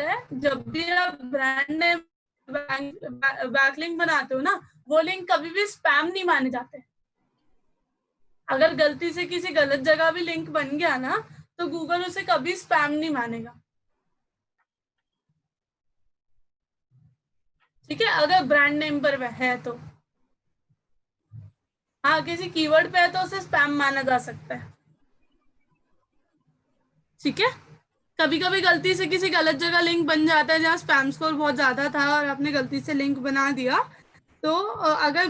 होता है, जब भी आप ब्रांड नेम बैकलिंक बनाते हो ना, वो लिंक कभी भी स्पैम नहीं माने जाते। अगर गलती से किसी गलत जगह भी लिंक बन गया ना, तो गूगल उसे कभी स्पैम नहीं मानेगा। ठीक है, अगर ब्रांड नेम पर है तो। हाँ, किसी कीवर्ड पे है तो उसे स्पैम माना जा सकता है। ठीक है, कभी कभी गलती से किसी गलत जगह लिंक बन जाता है जहाँ स्पैम स्कोर बहुत ज्यादा था और आपने गलती से लिंक बना दिया, तो अगर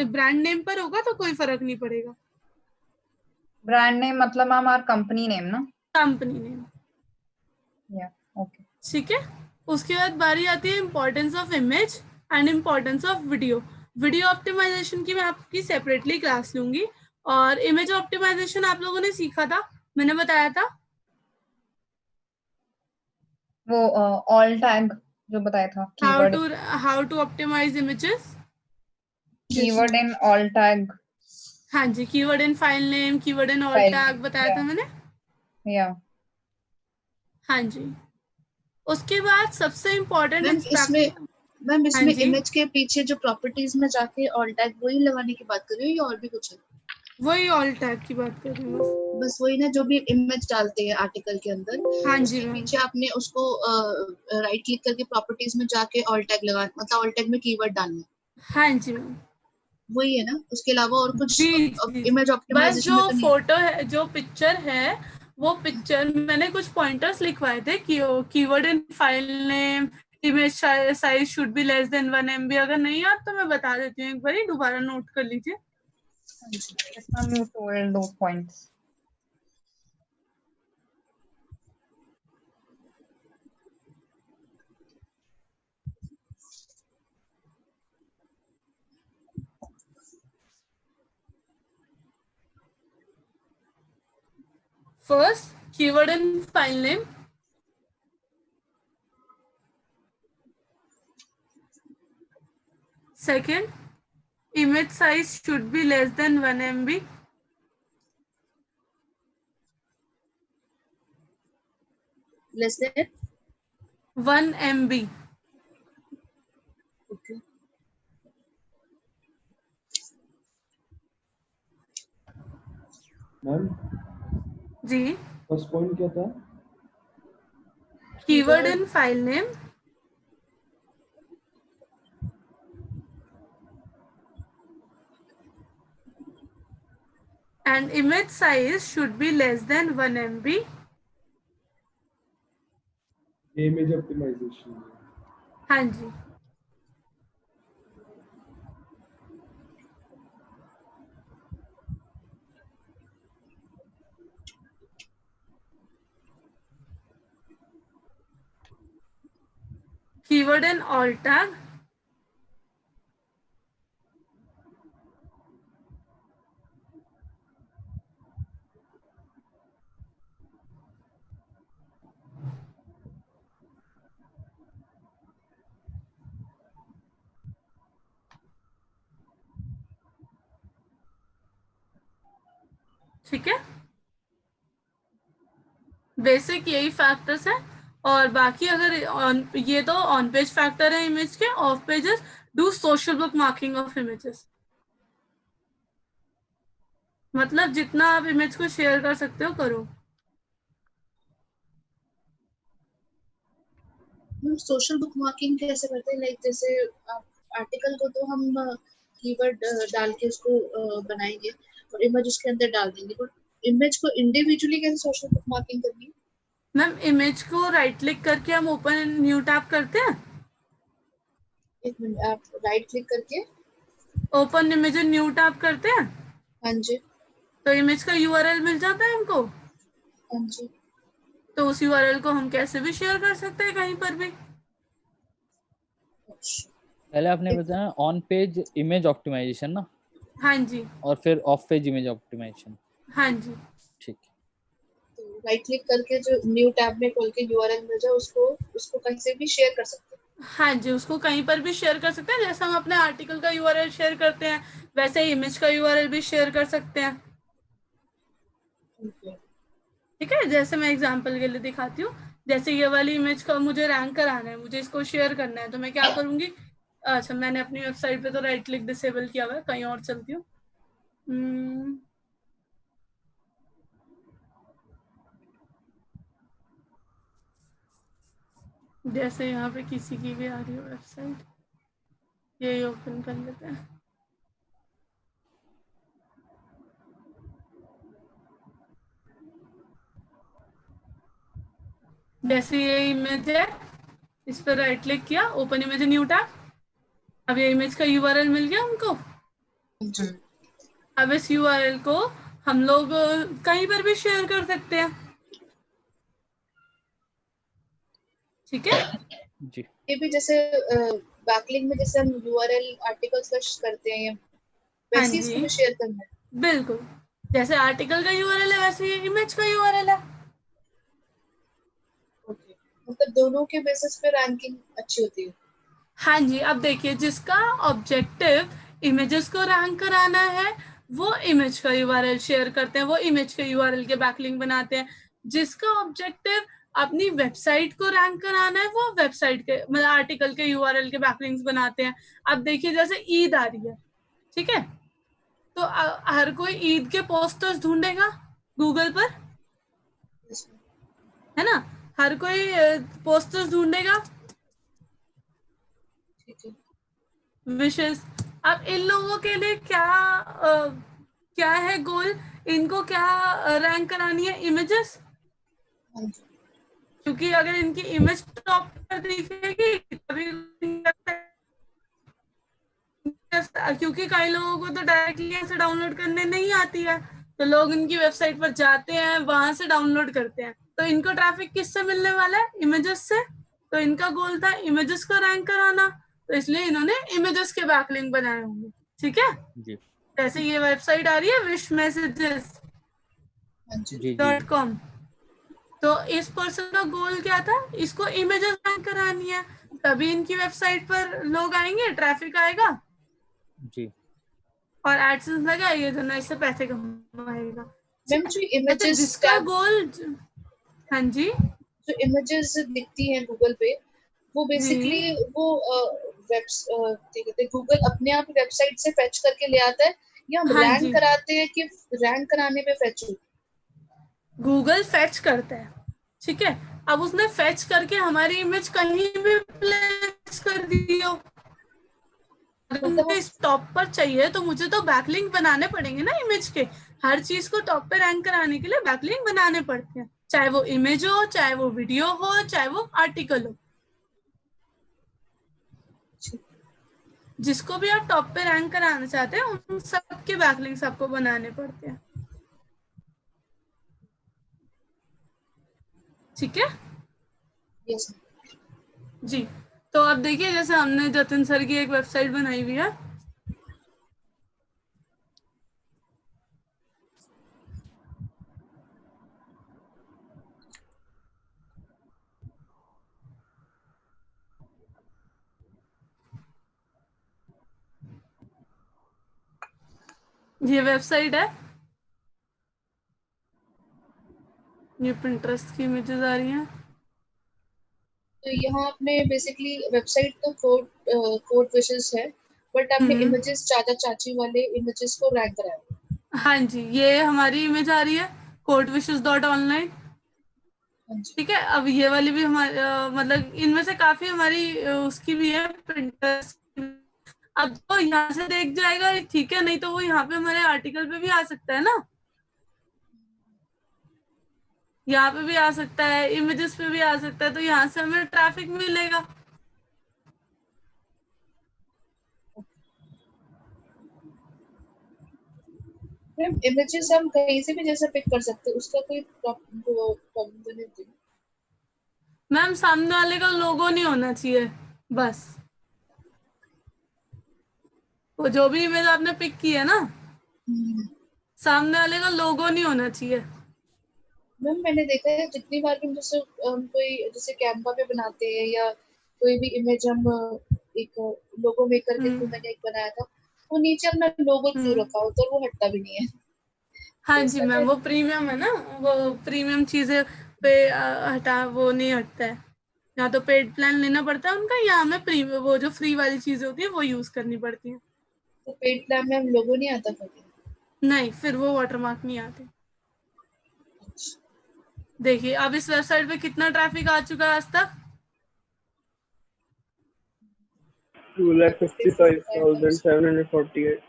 ब्रांड नेम पर होगा तो कोई फर्क नहीं पड़ेगा। ब्रांड नेम मतलब मैम आर कंपनी नेम ना? Company name. या ओके। ठीक है, उसके बाद बारी आती है importance of image and importance of video. Video optimization की मैं आपकी सेपरेटली क्लास लूंगी, और इमेज ऑप्टिमाइजेशन आप लोगों ने सीखा था, मैंने बताया था वो ऑल टैग जो बताया था, how to optimise images, keyword in all tag. हाँ जी, keyword in file name, keyword in all tag बताया था मैंने। या हाँ जी, उसके बाद सबसे इम्पोर्टेंट मैम इसमें इमेज के पीछे जो प्रॉपर्टीज में जाके ऑल टैग वही लगाने की बात कर रही हो या और भी कुछ है? वही ऑल टैग की बात कर रही हूँ बस वही ना, जो भी इमेज डालते हैं आर्टिकल के अंदर, हाँ जी उसके पीछे आपने उसको राइट क्लिक करके प्रॉपर्टीज में जाके ऑल टैग लगा, मतलब ऑल टैग में कीवर्ड डालना। हाँ जी मैम, वही है ना, उसके अलावा और कुछ जी इमेज बस ऑप्टिमाइजेशन जो में तो नहीं? फोटो है, जो पिक्चर है, वो पिक्चर मैंने कुछ पॉइंटर्स लिखवाए थे कि keyword in file name, image size should be less than 1 MB। अगर नहीं याद तो मैं बता देती हूँ, एक बार दोबारा नोट कर लीजिए। Ma'am you told those points. First, keyword in file name. Second, image size should be less than 1 MB. Less than 1 MB. okay. Ma'am ji, first point क्या था? Keyword in file name, and image size should be less than 1 MB. Image optimization. हाँ जी, keyword in all tag, ठीक है, basic यही factors है। और बाकी अगर ये तो ऑन पेज फैक्टर है इमेज के, of pages do social book marking of images, मतलब जितना आप इमेज को शेयर कर सकते हो करो। सोशल बुक मार्किंग कैसे करते हैं? लाइक जैसे आर्टिकल को तो हम कीवर्ड डाल के उसको बनाएंगे और इमेज उसके अंदर डाल देंगे, बट इमेज को इंडिविजुअली कैसे सोशल बुक मार्किंग करनी है? मैम इमेज को राइट क्लिक करके हम ओपन न्यू टैब करते हैं। एक मिनट, आप राइट क्लिक करके ओपन इमेज न्यू टैब करते हैं, हाँ जी, तो इमेज का यूआरएल मिल जाता है हमको। हाँ जी, तो उस यूआरएल को हम कैसे भी शेयर कर सकते हैं कहीं पर भी। पहले आपने बताया ऑन पेज इमेज ऑप्टिमाइजेशन ना? हाँ जी, और फिर ऑफ पेज इमेज ऑप्टिमाइजेशन। हाँ जी, ठीक है, तो राइट क्लिक करके जो न्यू टैब में खोल के यूआरएल मिल जाए उसको उसको कहीं से भी शेयर कर सकते हैं। हाँ जी, उसको कहीं पर भी शेयर कर सकते हैं, जैसे हम अपने आर्टिकल का यूआरएल शेयर करते हैं, वैसे इमेज का यूआरएल भी शेयर कर सकते हैं। ठीक है, जैसे मैं एग्जांपल के लिए दिखाती हूँ, जैसे ये वाली इमेज का मुझे रैंक कराना है, मुझे इसको शेयर करना है, तो मैं क्या करूंगी, अच्छा मैंने अपनी वेबसाइट पे तो राइट क्लिक डिसेबल किया हुआ है, कहीं और चलती हूँ। जैसे यहाँ पे किसी की भी आ रही है वेबसाइट, यही ओपन कर लेते हैं। जैसे ये इमेज है, इस पर राइट क्लिक किया, ओपन इमेज न्यू टैब। अब ये इमेज का यूआरएल मिल गया हमको। अब इस यूआरएल को हम लोग कहीं पर भी शेयर कर सकते हैं, ठीक है जी ये भी जैसे बैकलिंक में जैसे हम यूआरएल आर्टिकल सर्च करते हैं हाँ वैसे ही इसको जी भी शेयर करना है। बिल्कुल, जैसे आर्टिकल का यूआरएल है वैसे ही इमेज का यूआरएल है। ओके, मतलब दोनों के बेसिस पे रैंकिंग अच्छी होती है। हाँ जी, अब देखिए जिसका ऑब्जेक्टिव इमेजेस को रैंक कराना है वो इमेज का यूआरएल शेयर करते हैं, वो इमेज के यूआरएल के बैकलिंक बनाते हैं। जिसका ऑब्जेक्टिव अपनी वेबसाइट को रैंक कराना है वो वेबसाइट के मतलब आर्टिकल के यूआरएल के बैकलिंक्स बनाते हैं। अब देखिए जैसे ईद आ रही है, ठीक है, तो हर कोई ईद के पोस्टर्स ढूंढेगा गूगल पर, है ना, हर कोई पोस्टर्स ढूंढेगा, ठीक है। विशेष। अब इन लोगों के लिए क्या है गोल, इनको क्या रैंक करानी है, इमेजेस, हाँ जी, क्योंकि अगर इनकी इमेज टॉप पर दिखेगी तभी, क्योंकि कई लोगों को तो डायरेक्टली ऐसे डाउनलोड करने नहीं आती है, तो लोग इनकी वेबसाइट पर जाते हैं, वहां से डाउनलोड करते हैं, तो इनको ट्रैफिक किससे मिलने वाला है, इमेजेस से। तो इनका गोल था इमेजेस को रैंक कराना, तो इसलिए इन्होंने इमेजेस के बैकलिंक बनाए होंगे, ठीक है। जी जैसे ये वेबसाइट आ रही है विश मैसेजेस हाँ जी, जी जी डॉट कॉम, तो इस पर्सन का गोल क्या था, इसको इमेजेस रैंक करानी है, तभी इनकी वेबसाइट पर लोग आएंगे, ट्रैफिक आएगा जी और एडसेंस लगाएगा, तो ना इससे पैसे कमाएगा। मैम जो अच्छा इमेजेस जिसका गोल, हाँ जी जो इमेजेस दिखती हैं गूगल पे वो जी बेसिकली वो गूगल अपने आप वेबसाइट से फेच करके ले आता है या हम हाँ रैंक जी, कराते हैं कि रैंक कराने पे फेच होती गूगल फेच करता है, ठीक है। अब उसने फेच करके हमारी इमेज कहीं भी प्लेस कर दी हो, है? अगर मतलब मुझे इस टॉप पर चाहिए तो मुझे तो बैकलिंक बनाने पड़ेंगे ना इमेज के, हर चीज को टॉप पे रैंक कराने के लिए बैकलिंक बनाने पड़ते हैं, चाहे वो इमेज हो, चाहे वो वीडियो हो, चाहे वो आर्टिकल हो। जिसको भी आप टॉप पे रैंक कराना चाहते हैं उन सब के बैकलिंक्स आपको बनाने पड़ते हैं, ठीक है यस जी। तो अब देखिए जैसे हमने जतिन सर की एक वेबसाइट बनाई हुई है, ये वेबसाइट है, ये पिंटरेस्ट की इमेजेस आ रही हैं। तो यहाँ आपने बेसिकली वेबसाइट तो कोड विशेस है बट आपने इमेजेस चाचा चाची वाले इमेजेस को रैंक कराया। हाँ जी, ये हमारी इमेज आ रही है courtwishes.online, हाँ जी, ठीक है। अब ये वाली भी हमारी मतलब इनमें से काफी हमारी उसकी भी है Pinterest की भी। अब तो यहाँ से देख जाएगा ठीक है, नहीं तो वो यहाँ पे हमारे आर्टिकल पे भी आ सकता है ना, यहाँ पे भी आ सकता है, इमेजेस पे भी आ सकता है, तो यहाँ से हमें ट्रैफिक मिलेगा। मैम इमेजेस हम कहीं से भी जैसे पिक कर सकते हैं उसका कोई प्रॉब्लम तो नहीं होती? मैम सामने वाले का लोगो नहीं होना चाहिए बस, वो जो भी इमेज आपने पिक की है ना, सामने वाले का लोगो नहीं होना चाहिए। मैम मैंने देखा है जितनी बार भी हम जैसे हम कोई जैसे कैनवा पे बनाते हैं या कोई भी इमेज हम एक लोगो मेकर के थ्रू मैंने एक बनाया था वो नीचे अपना लोगो थ्रू रखा होता है और वो हटता भी नहीं है। हाँ तो जी इसका मैम, क्या? वो प्रीमियम है ना, वो प्रीमियम चीजें पे हटा वो नहीं हटता है। या तो पेड प्लान लेना पड़ता है उनका, या हमें वो जो फ्री वाली चीजें होती है वो यूज करनी पड़ती है। तो पेड प्लान में हम लोगो नहीं आता फिर? नहीं, फिर वो वाटरमार्क नहीं आते। देखिए अब इस वेबसाइट पे कितना ट्रैफिक आ चुका है आज तक। 2,55,748।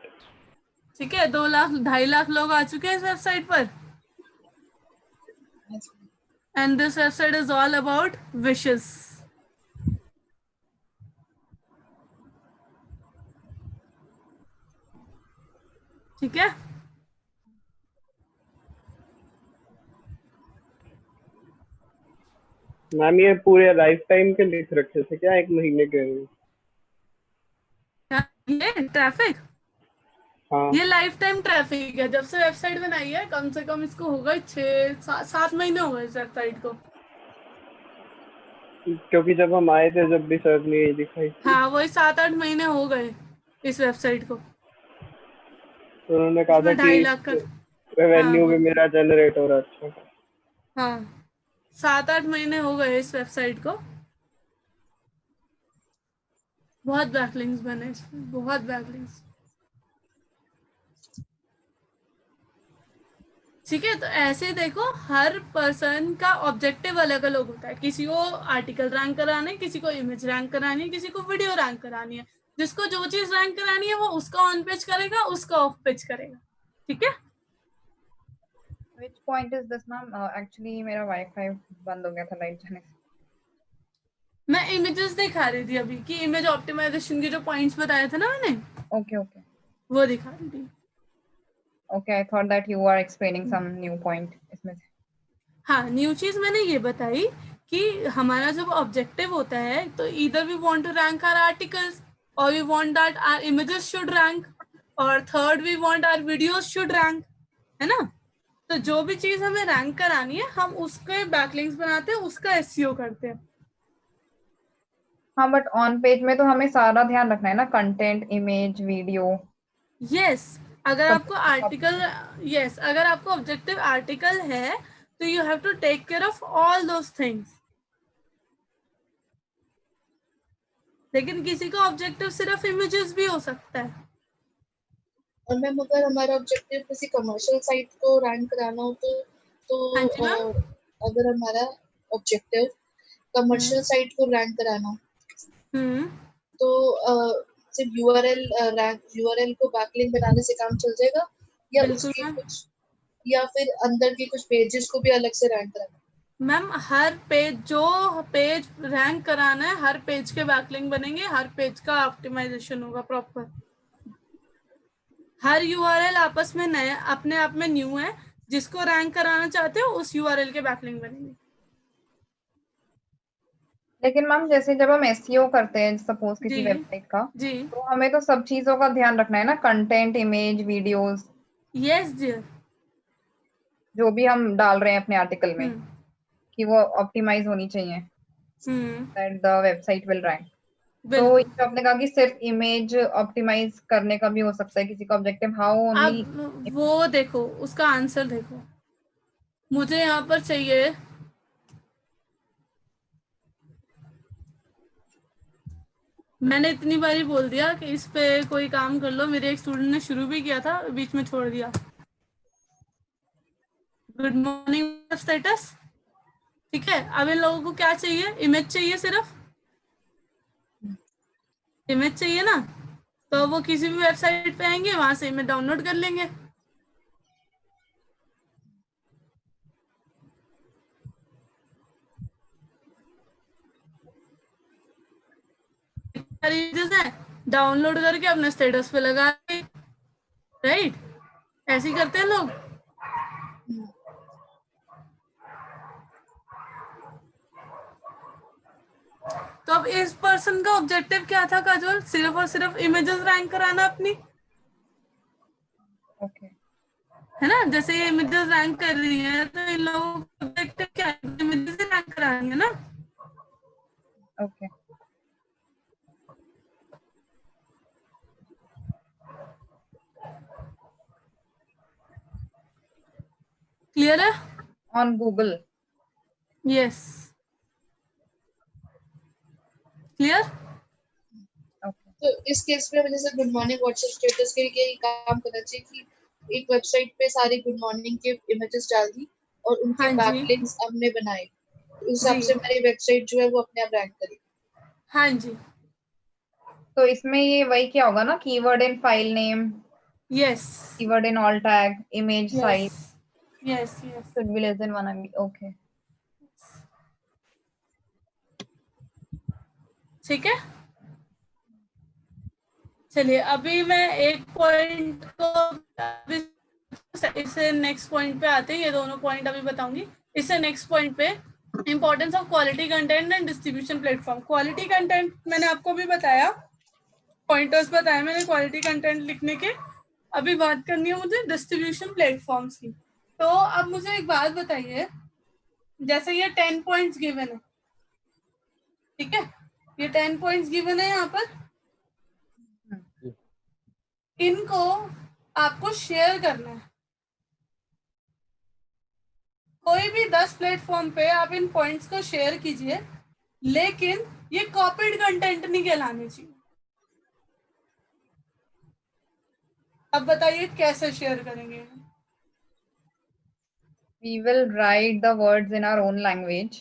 ठीक है, 2 लाख 2.5 लाख लोग आ चुके हैं इस वेबसाइट पर। And this website is all about wishes. ठीक है, मैम ये पूरे लाइफ टाइम के लिख रखे थे क्या, 1 महीने के? ये ट्रैफिक, हाँ, ये लाइफ टाइम ट्रैफिक है। जब से वेबसाइट बनाई है कम से कम इसको होगा 6-7 महीने हो गए इस वेबसाइट को। क्योंकि जब हम आए थे जब भी सर ने यही दिखाई थी, हाँ, वही 7-8 महीने हो गए इस वेबसाइट को। तो उन्होंने कहा था इसमें कि 2.5 लाख का। हाँ रेवेन्यू भी मेरा जनरेट हो रहा है। अच्छा, हाँ, 7-8 महीने हो गए इस वेबसाइट को। बहुत बैकलिंक्स बने इसमें, बहुत बैकलिंक्स। ठीक है, तो ऐसे देखो हर पर्सन का ऑब्जेक्टिव अलग अलग होता है। किसी को आर्टिकल रैंक कराना है, किसी को इमेज रैंक करानी है, किसी को वीडियो रैंक करानी है। जिसको जो चीज रैंक करानी है वो उसका ऑन पेज करेगा, उसका ऑफ पेज करेगा। ठीक है, Which point is this, ma'am? Actually मेरा वाईफाई बंद हो गया था लाइट जाने से। मैं इमेजेस दिखा रही थी अभी कि इमेज ऑप्टिमाइजेशन के जो पॉइंट्स बताए थे ना मैंने, Okay, okay. वो दिखा रही थी। Okay, I thought that you are explaining some new point इसमें से। हाँ, न्यू चीज मैंने ये बताई कि हमारा जब ऑब्जेक्टिव होता है तो either we want to rank our articles, और we want that our images should rank, और third we want our videos should rank, है ना। तो जो भी चीज हमें रैंक करानी है हम उसके बैकलिंक्स बनाते हैं, उसका एसईओ करते हैं। हाँ, बट ऑन पेज में तो हमें सारा ध्यान रखना है ना, कंटेंट, इमेज, वीडियो यस, अगर सब आपको आर्टिकल, यस अगर आपको ऑब्जेक्टिव आर्टिकल है तो you have to take care of all those things. लेकिन किसी का ऑब्जेक्टिव सिर्फ इमेजेस भी हो सकता है। और मैम अगर हमारा ऑब्जेक्टिव किसी कमर्शियल साइट को रैंक कराना हो हाँ जी मैम। अगर हमारा ऑब्जेक्टिव कमर्शियल साइट को रैंक कराना हो हम्म, तो सिर्फ यूआरएल को बैकलिंक बनाने से काम चल जाएगा, या बिल्कुल उसके मैम। कुछ, या फिर अंदर के कुछ पेजेस को भी अलग से रैंक कराना? मैम हर पेज, जो पेज रैंक कराना है हर पेज के बैकलिंक बनेंगे, हर पेज का ऑप्टिमाइजेशन होगा प्रॉपर। हर यूआरएल आपस में नया, अपने आप में न्यू है। जिसको रैंक कराना चाहते हो उस यूआरएल के बैकलिंक बनेंगे। लेकिन मैम जैसे जब हम एसईओ करते हैं सपोज जी किसी वेबसाइट का, जी, तो हमें तो सब चीजों का ध्यान रखना है ना, content, image, videos, yes dear. जो भी हम डाल रहे हैं अपने आर्टिकल में, हम्म कि वो ऑप्टिमाइज होनी चाहिए, hmm, that the website will rank. तो बिल्कुल। जो आपने कहा कि सिर्फ इमेज ऑप्टिमाइज करने का भी हो सकता है किसी का ऑब्जेक्टिव, हाउ ओनली? अब वो देखो, उसका आंसर देखो। मुझे यहाँ पर चाहिए, मैंने इतनी बारी बोल दिया कि इस पे कोई काम कर लो। मेरे एक स्टूडेंट ने शुरू भी किया था, बीच में छोड़ दिया। Good morning status. ठीक है, अब इन लोगों को क्या चाहिए, इमेज चाहिए, सिर्फ इमेज चाहिए ना। तो वो किसी भी वेबसाइट पे आएंगे, वहां से इमेज डाउनलोड कर लेंगे। इमेजेस है, डाउनलोड करके अपने स्टेटस पे लगा के, राइट, ऐसे ही करते हैं लोग। तो अब इस पर्सन का ऑब्जेक्टिव क्या था काजोल, सिर्फ और सिर्फ इमेजेस रैंक कराना अपनी, ओके, है ना। जैसे ये इमेजेस रैंक कर रही है तो इन लोगों का ऑब्जेक्टिव क्या है, इमेजेस रैंक करानी है ना। ओके। क्लियर है। On Google? Yes, clear. Okay. तो इस केस में जैसे गुड मॉर्निंग व्हाट्सएप स्टेटस के लिए ये काम करना चाहिए कि एक वेबसाइट पे सारी गुड मॉर्निंग के इमेजेस डाल दी और उनके हाँ जी, बैकलिंक्स हमने बनाए, उस हिसाब जी, से मेरी वेबसाइट जो है वो अपने आप रैंक करेगी। हाँ जी, तो इसमें ये वही क्या होगा ना, keyword in file name, yes, keyword in all tag, image yes, size yes, yes. should be less than 1 MB. Okay. ठीक है, चलिए अभी मैं एक पॉइंट को अभी इससे नेक्स्ट पॉइंट पे आते हैं, ये दोनों पॉइंट अभी बताऊंगी। इससे नेक्स्ट पॉइंट पे importance of quality content and distribution platform. Quality content मैंने आपको भी बताया, पॉइंटर्स बताए मैंने क्वालिटी कंटेंट लिखने के। अभी बात करनी है मुझे डिस्ट्रीब्यूशन प्लेटफॉर्म्स की। तो अब मुझे एक बात बताइए, जैसे ये 10 पॉइंट्स गिवन है, ठीक है, ये 10 पॉइंट्स गिवन है यहाँ पर, इनको आपको शेयर करना है। कोई भी 10 प्लेटफॉर्म पे आप इन पॉइंट्स को शेयर कीजिए, लेकिन ये कॉपीड कंटेंट नहीं कहलाने चाहिए। अब बताइए कैसे शेयर करेंगे? We will write the words in our own language.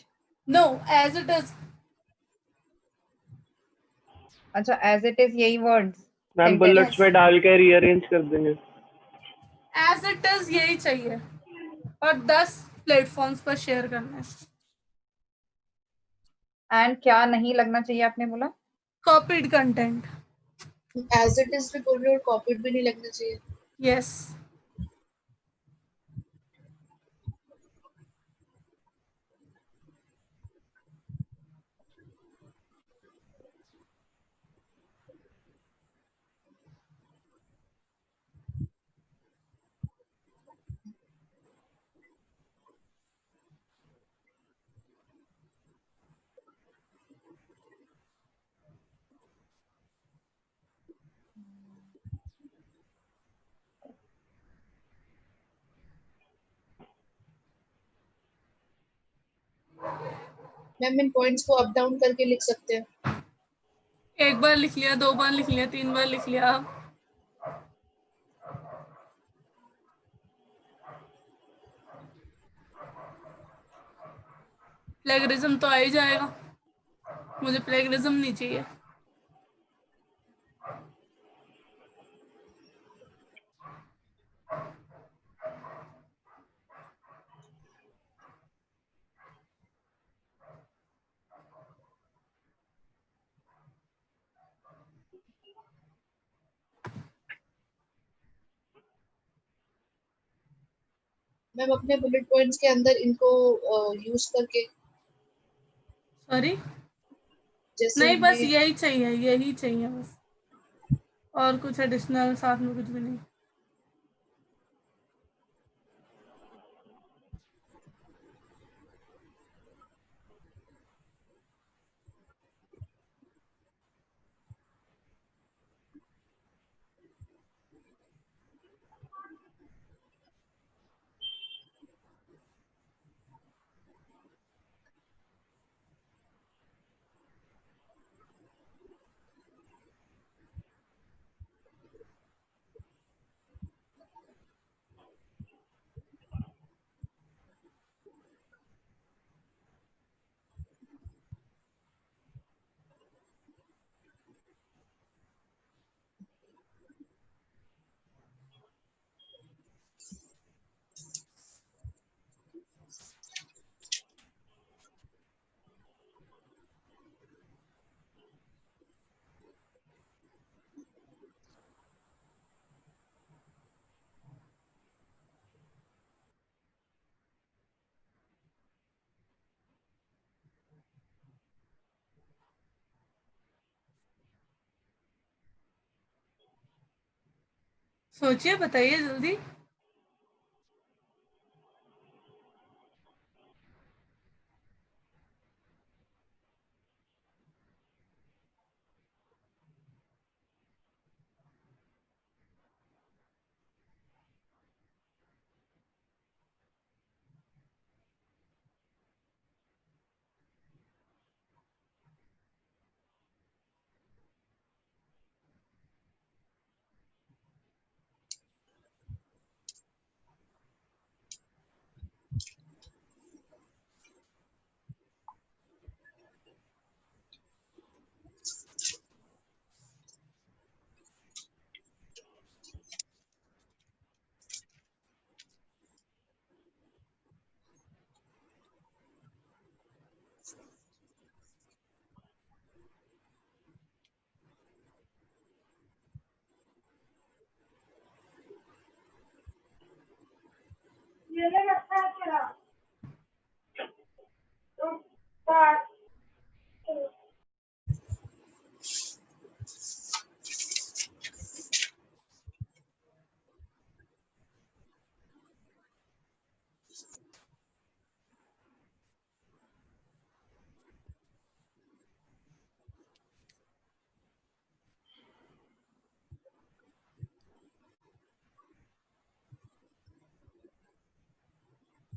No, as it is. अच्छा, as it is यही words मैम sentence. बुलेट्स पे डाल के रीअरेंज कर देंगे। एज इट इज यही चाहिए, और 10 प्लेटफॉर्म्स पर शेयर करना है। And क्या नहीं लगना चाहिए आपने बोला? Copied content. As it is भी बोल रहे हो और कॉपीड भी नहीं लगना चाहिए। यस। मैम इन पॉइंट्स को अप डाउन करके लिख सकते हैं। एक बार लिख लिया, 2 बार लिख लिया, 3 बार लिख लिया। प्लेगरिज्म तो आ ही जाएगा, मुझे प्लेगरिज्म नहीं चाहिए। मैम अपने बुलेट पॉइंट्स के अंदर इनको यूज करके, सॉरी, जैसे नहीं, बस हमने यही चाहिए, यही चाहिए बस, और कुछ एडिशनल साथ में कुछ भी नहीं। सोचिए, बताइए जल्दी।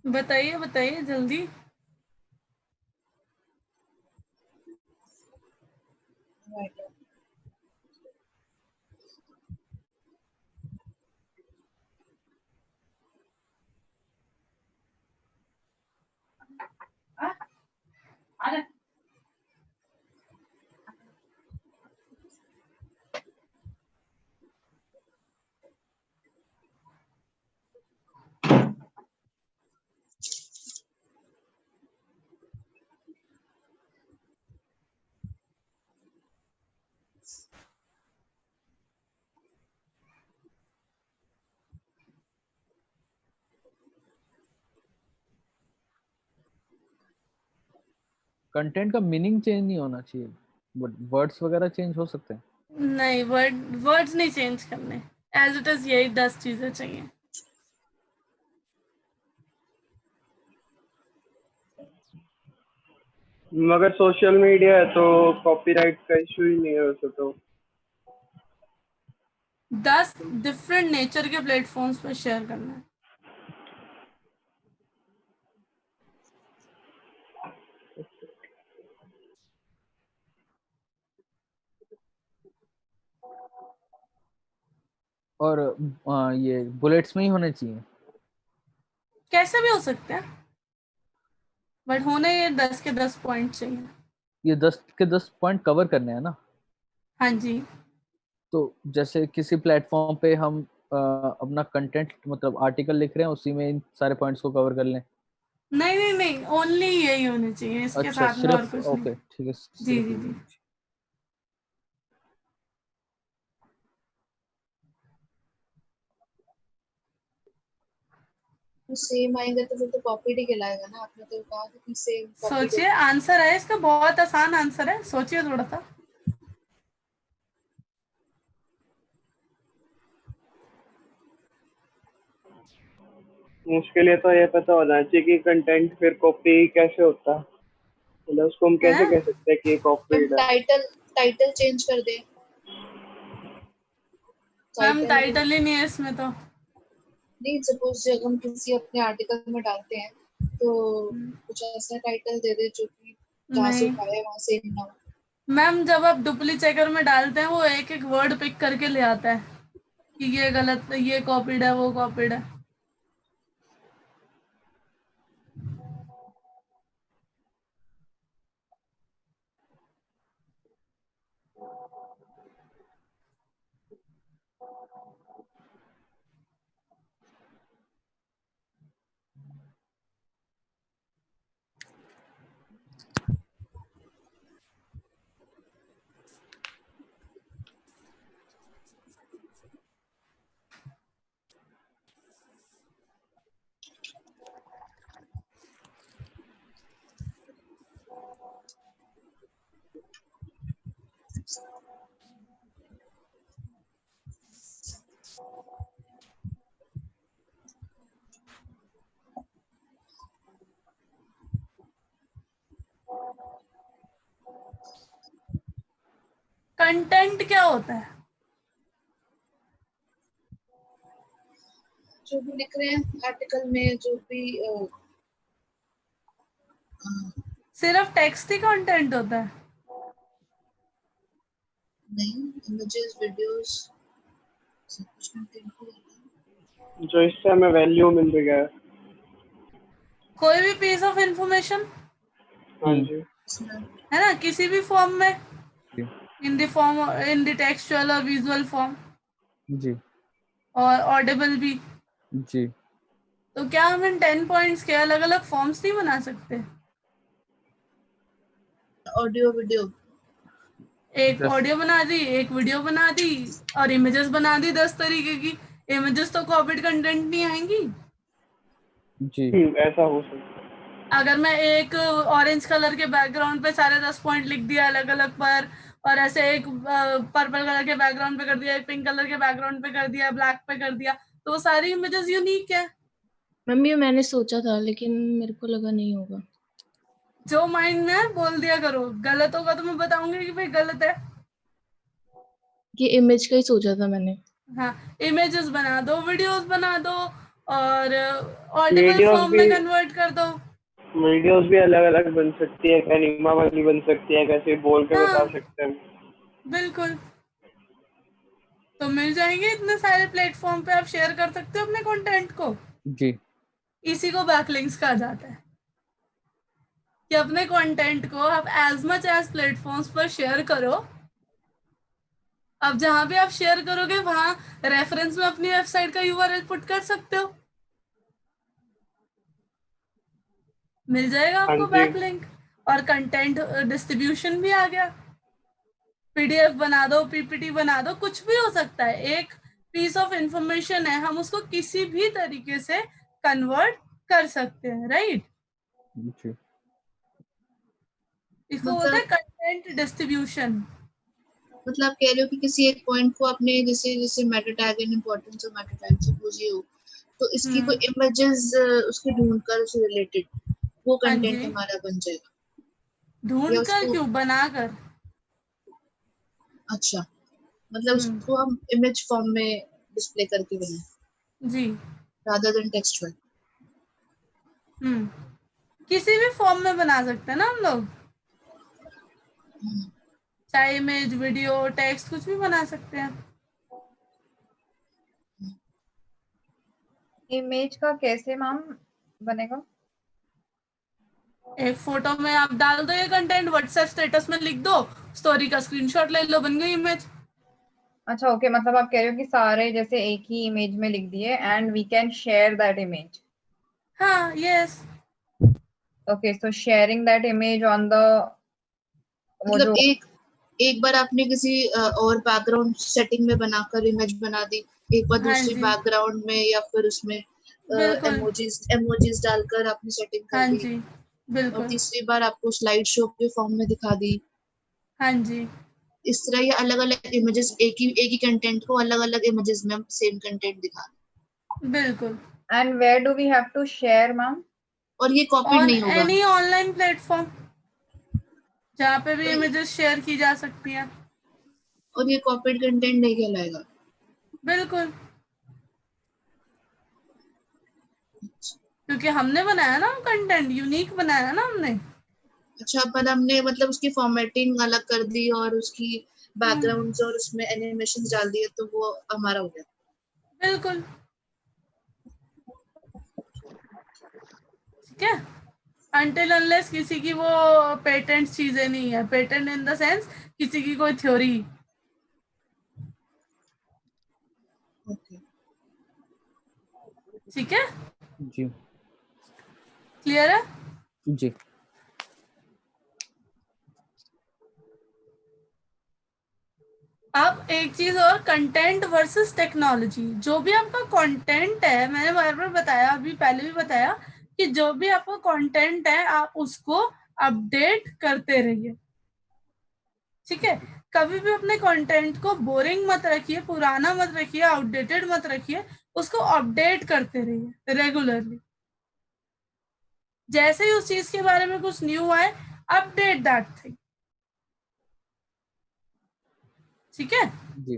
बताइए बताइए जल्दी। Right. कंटेंट का मीनिंग चेंज नहीं होना चाहिए, बट वर्ड्स वगैरह चेंज हो सकते हैं। नहीं, वर्ड्स नहीं चेंज करने, एज इट इज यही 10 चीजें चाहिए। मगर सोशल मीडिया है तो कॉपीराइट का इशू ही नहीं है वैसे तो। 10 डिफरेंट नेचर के प्लेटफॉर्म्स पर शेयर करना है। और ये बुलेट्स में ही होने चाहिए। कैसे भी हो सकते हैं, बट होने ये 10 के 10 पॉइंट चाहिए। ये 10 के 10 पॉइंट कवर करने हैं ना। हाँ जी। तो जैसे किसी प्लेटफॉर्म पे हम अपना कंटेंट मतलब आर्टिकल लिख रहे हैं, उसी में इन सारे पॉइंट्स को कवर कर लें। नहीं नहीं नहीं, ओनली यही होने चाहिए, इसके अच्छा, साथ में और सिर्फ कुछ नहीं। ओके, ठीक है, जी सिर्फ जी ये। जी। तो सेम आएगा तो फिर तो कॉपीड ही कहलाएगा ना। आपने तो कहा कि सेम कॉपीड सोचिए, आंसर है इसका, बहुत आसान आंसर है, सोचिए थोड़ा सा। मुश्किल है तो ये पता हो जाना चाहिए कि कंटेंट फिर कॉपी कैसे होता है, मतलब उसको हम कैसे हैं? कह सकते हैं कि ये हम कॉपीड है। टाइटल चेंज कर दें। मैम टाइटल टाइटल ही नहीं है इसमें तो। नहीं, सपोज जब हम किसी अपने आर्टिकल में डालते हैं तो कुछ ऐसा टाइटल दे दे जो कि जहाँ से नहीं उठाया वहां से ना हो। मैम, जब आप डुप्ली चेकर में डालते हैं वो एक एक वर्ड पिक करके ले आता है कि ये गलत, ये कॉपीड है, वो कॉपीड है। कंटेंट क्या होता है? जो भी लिख रहे हैं आर्टिकल में, जो भी सिर्फ टेक्स्ट ही कंटेंट होता है? नहीं, इमेजेस, वीडियोस, सब कुछ कंटेंट ही रहता है। जो इससे हमें वैल्यू मिल रही है। कोई भी पीस ऑफ इंफॉर्मेशन, हाँ जी। इसमें है ना, किसी भी फॉर्म में, जी in the form, in the textual और विजुअल फॉर्म, जी और ऑडिबल भी। जी। तो क्या हम इन 10 पॉइंट्स के अलग अलग फॉर्म्स नहीं बना सकते? ऑडियो वीडियो, एक जैस ऑडियो बना दी, एक वीडियो बना दी, और इमेजेस बना दी 10 तरीके की। इमेजेस तो कॉपीड कंटेंट नहीं आएंगी। जी ऐसा हो सकता है। अगर मैं एक ऑरेंज कलर के बैकग्राउंड पे सारे 10 पॉइंट लिख दिया अलग अलग पर, और ऐसे एक पर्पल कलर के बैकग्राउंड पे कर दिया, एक पिंक कलर के बैकग्राउंड पे कर दिया, ब्लैक पे कर दिया, तो वो सारी इमेजेस यूनिक है। मम्मी मैंने सोचा था लेकिन मेरे को लगा नहीं होगा। जो माइंड में है बोल दिया करो, गलत होगा तो मैं बताऊंगी कि भाई गलत है। ये इमेज का ही सोचा था मैंने। हाँ, इमेजेस बना दो, वीडियोस बना दो, और ऑडिबल वीडियोस फॉर्म भी में कन्वर्ट कर दो। वीडियोस भी अलग अलग बन सकती है, एनिमा वाली बन सकती है, कैसे बोल के बता हाँ सकते हैं। बिल्कुल, तो मिल जाएंगे इतने सारे प्लेटफॉर्म पे, आप शेयर कर सकते हो अपने कंटेंट को। जी इसी को बैकलिंक्स कहा जाता है, कि अपने कंटेंट को आप एज मच एज प्लेटफॉर्म्स पर शेयर करो। अब जहां भी आप शेयर करोगे वहां रेफरेंस में अपनी वेबसाइट का यूआरएल पुट कर सकते हो, मिल जाएगा हाँ आपको जी। बैकलिंक। और कंटेंट डिस्ट्रीब्यूशन भी आ गया, पीडीएफ बना दो, पीपीटी बना दो, कुछ भी हो सकता है। एक पीस ऑफ इंफॉर्मेशन है, हम उसको किसी भी तरीके से कन्वर्ट कर सकते हैं, राइट। जी इसको बोलते हैं मतलब कंटेंट डिस्ट्रीब्यूशन। आप कह रहे हो कि किसी एक पॉइंट को आपने जैसे जैसे Meta tag and importance of Meta tag suppose ये हो, तो इसकी कोई इमेजेस उसके ढूंढकर उससे रिलेटेड वो हाँ कंटेंट जी, हमारा बन जाएगा ढूंढ या कर उसको। क्यों, बनाकर। अच्छा, मतलब उसको हम इमेज फॉर्म में डिस्प्ले करके बनाए जी। Rather than textual. किसी भी फॉर्म में बना सकते हैं ना हम लोग, चाहे इमेज, वीडियो, टेक्स्ट, कुछ भी बना सकते हैं। इमेज का कैसे मैम बनेगा? एक फोटो में आप डाल दो ये कंटेंट, व्हाट्सएप स्टेटस में लिख दो, स्टोरी का स्क्रीनशॉट ले लो, बन गई इमेज। अच्छा ओके, मतलब आप कह रहे हो कि सारे जैसे एक ही इमेज में लिख दिए and we can share that image. हाँ, yes. Okay, so sharing that image on the वो जो एक एक बार आपने किसी और बैकग्राउंड सेटिंग में बनाकर इमेज बना दी, एक बार हाँ दूसरी जी, बैकग्राउंड में या फिर उसमें बिल्कुल। एमोजीज डालकर आपने सेटिंग कर हाँ दी, जी, और बिल्कुल। तीसरी बार आपको स्लाइड शो के फॉर्म में दिखा दी। हाँ जी, इस तरह ये अलग अलग इमेजेस एक ही कंटेंट को अलग अलग इमेजेस में हम सेम कंटेंट दिखा बिल्कुल। And where do we have to share ma'am? और ये कॉपीड ऑन नहीं होगा। एनी ऑनलाइन प्लेटफॉर्म जहाँ पे भी और इमेजेस शेयर की जा सकती हैं। और ये कॉपीड कंटेंट नहीं कहलाएगा। बिल्कुल, क्योंकि हमने बनाया ना कंटेंट, यूनिक बनाया ना हमने। अच्छा, पर हमने मतलब उसकी फॉर्मेटिंग अलग कर दी और उसकी बैकग्राउंड्स और उसमें एनिमेशन डाल दिए तो वो हमारा हो गया। बिल्कुल, ठीक है। अनटिल अनलेस किसी की वो पेटेंट चीजें नहीं है, पेटेंट इन द सेंस किसी की कोई थ्योरी, ओके। ठीक है, जी क्लियर है। जी अब एक चीज और, कंटेंट वर्सेस टेक्नोलॉजी। जो भी आपका कंटेंट है, मैंने बार बार बताया, अभी पहले भी बताया, कि जो भी आपका कंटेंट है आप उसको अपडेट करते रहिए, ठीक है। कभी भी अपने कंटेंट को बोरिंग मत रखिए, पुराना मत रखिए, आउटडेटेड मत रखिए, उसको अपडेट करते रहिए रेगुलरली। जैसे ही उस चीज के बारे में कुछ न्यू आए, अपडेट दैट थिंग, ठीक है। जी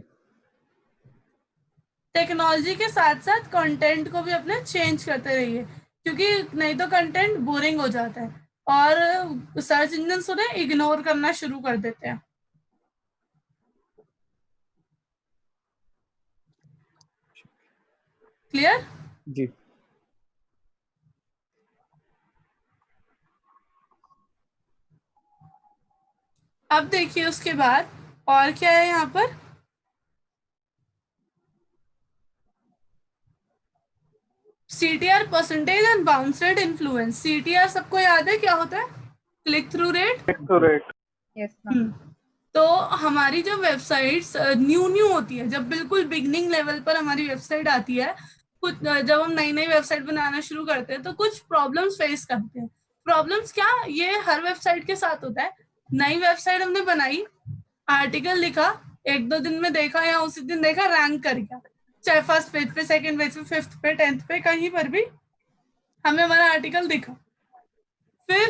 टेक्नोलॉजी के साथ साथ कंटेंट को भी अपने चेंज करते रहिए, क्योंकि नहीं तो कंटेंट बोरिंग हो जाता है और सर्च इंजन उन्हें इग्नोर करना शुरू कर देते हैं। क्लियर? जी अब देखिए उसके बाद और क्या है यहाँ पर। CTR, percentage and bounce rate influence. CTR सबको याद है क्या होता है? Click through rate. Accurate. Yes ma'am. तो हमारी जो वेबसाइट्स न्यू होती है, जब बिल्कुल बिगनिंग लेवल पर हमारी वेबसाइट आती है, कुछ जब हम नई नई वेबसाइट बनाना शुरू करते हैं तो कुछ प्रॉब्लम्स फेस करते हैं। प्रॉब्लम्स क्या, ये हर वेबसाइट के साथ होता है। नई वेबसाइट हमने बनाई, आर्टिकल लिखा, 1-2 दिन में देखा या उसी दिन देखा, रैंक कर गया, चाहे फर्स्ट पेज पे, सेकंड पेज पे, 5th पे, 10th पे, कहीं पर भी हमें हमारा आर्टिकल दिखा। फिर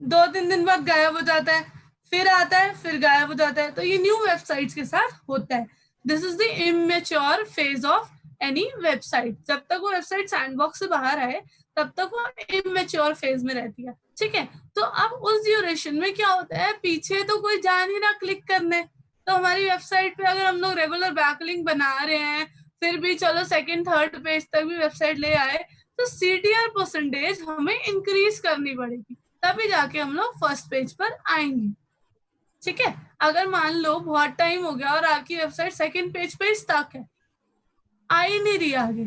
2-3 दिन बाद गायब हो जाता है, फिर आता है, फिर गायब हो जाता है। तो ये न्यू वेबसाइट्स के साथ होता है। This is the immature phase of any website. जब तक वो वेबसाइट सैंडबॉक्स से बाहर आए तब तक वो इमेच्योर फेज में रहती है, ठीक है। तो अब उस ड्यूरेशन में क्या होता है, पीछे तो कोई जा नहीं रहा क्लिक करने, तो हमारी वेबसाइट पे अगर हम लोग रेगुलर बैकलिंक बना रहे हैं, फिर भी चलो सेकंड थर्ड पेज तक भी वेबसाइट ले आए, तो CTR परसेंटेज हमें इंक्रीज करनी पड़ेगी, तभी जाके हम लोग फर्स्ट पेज पर आएंगे, ठीक है। अगर मान लो बहुत टाइम हो गया और आपकी वेबसाइट सेकंड पेज पे स्टक है, आ ही नहीं रही आगे,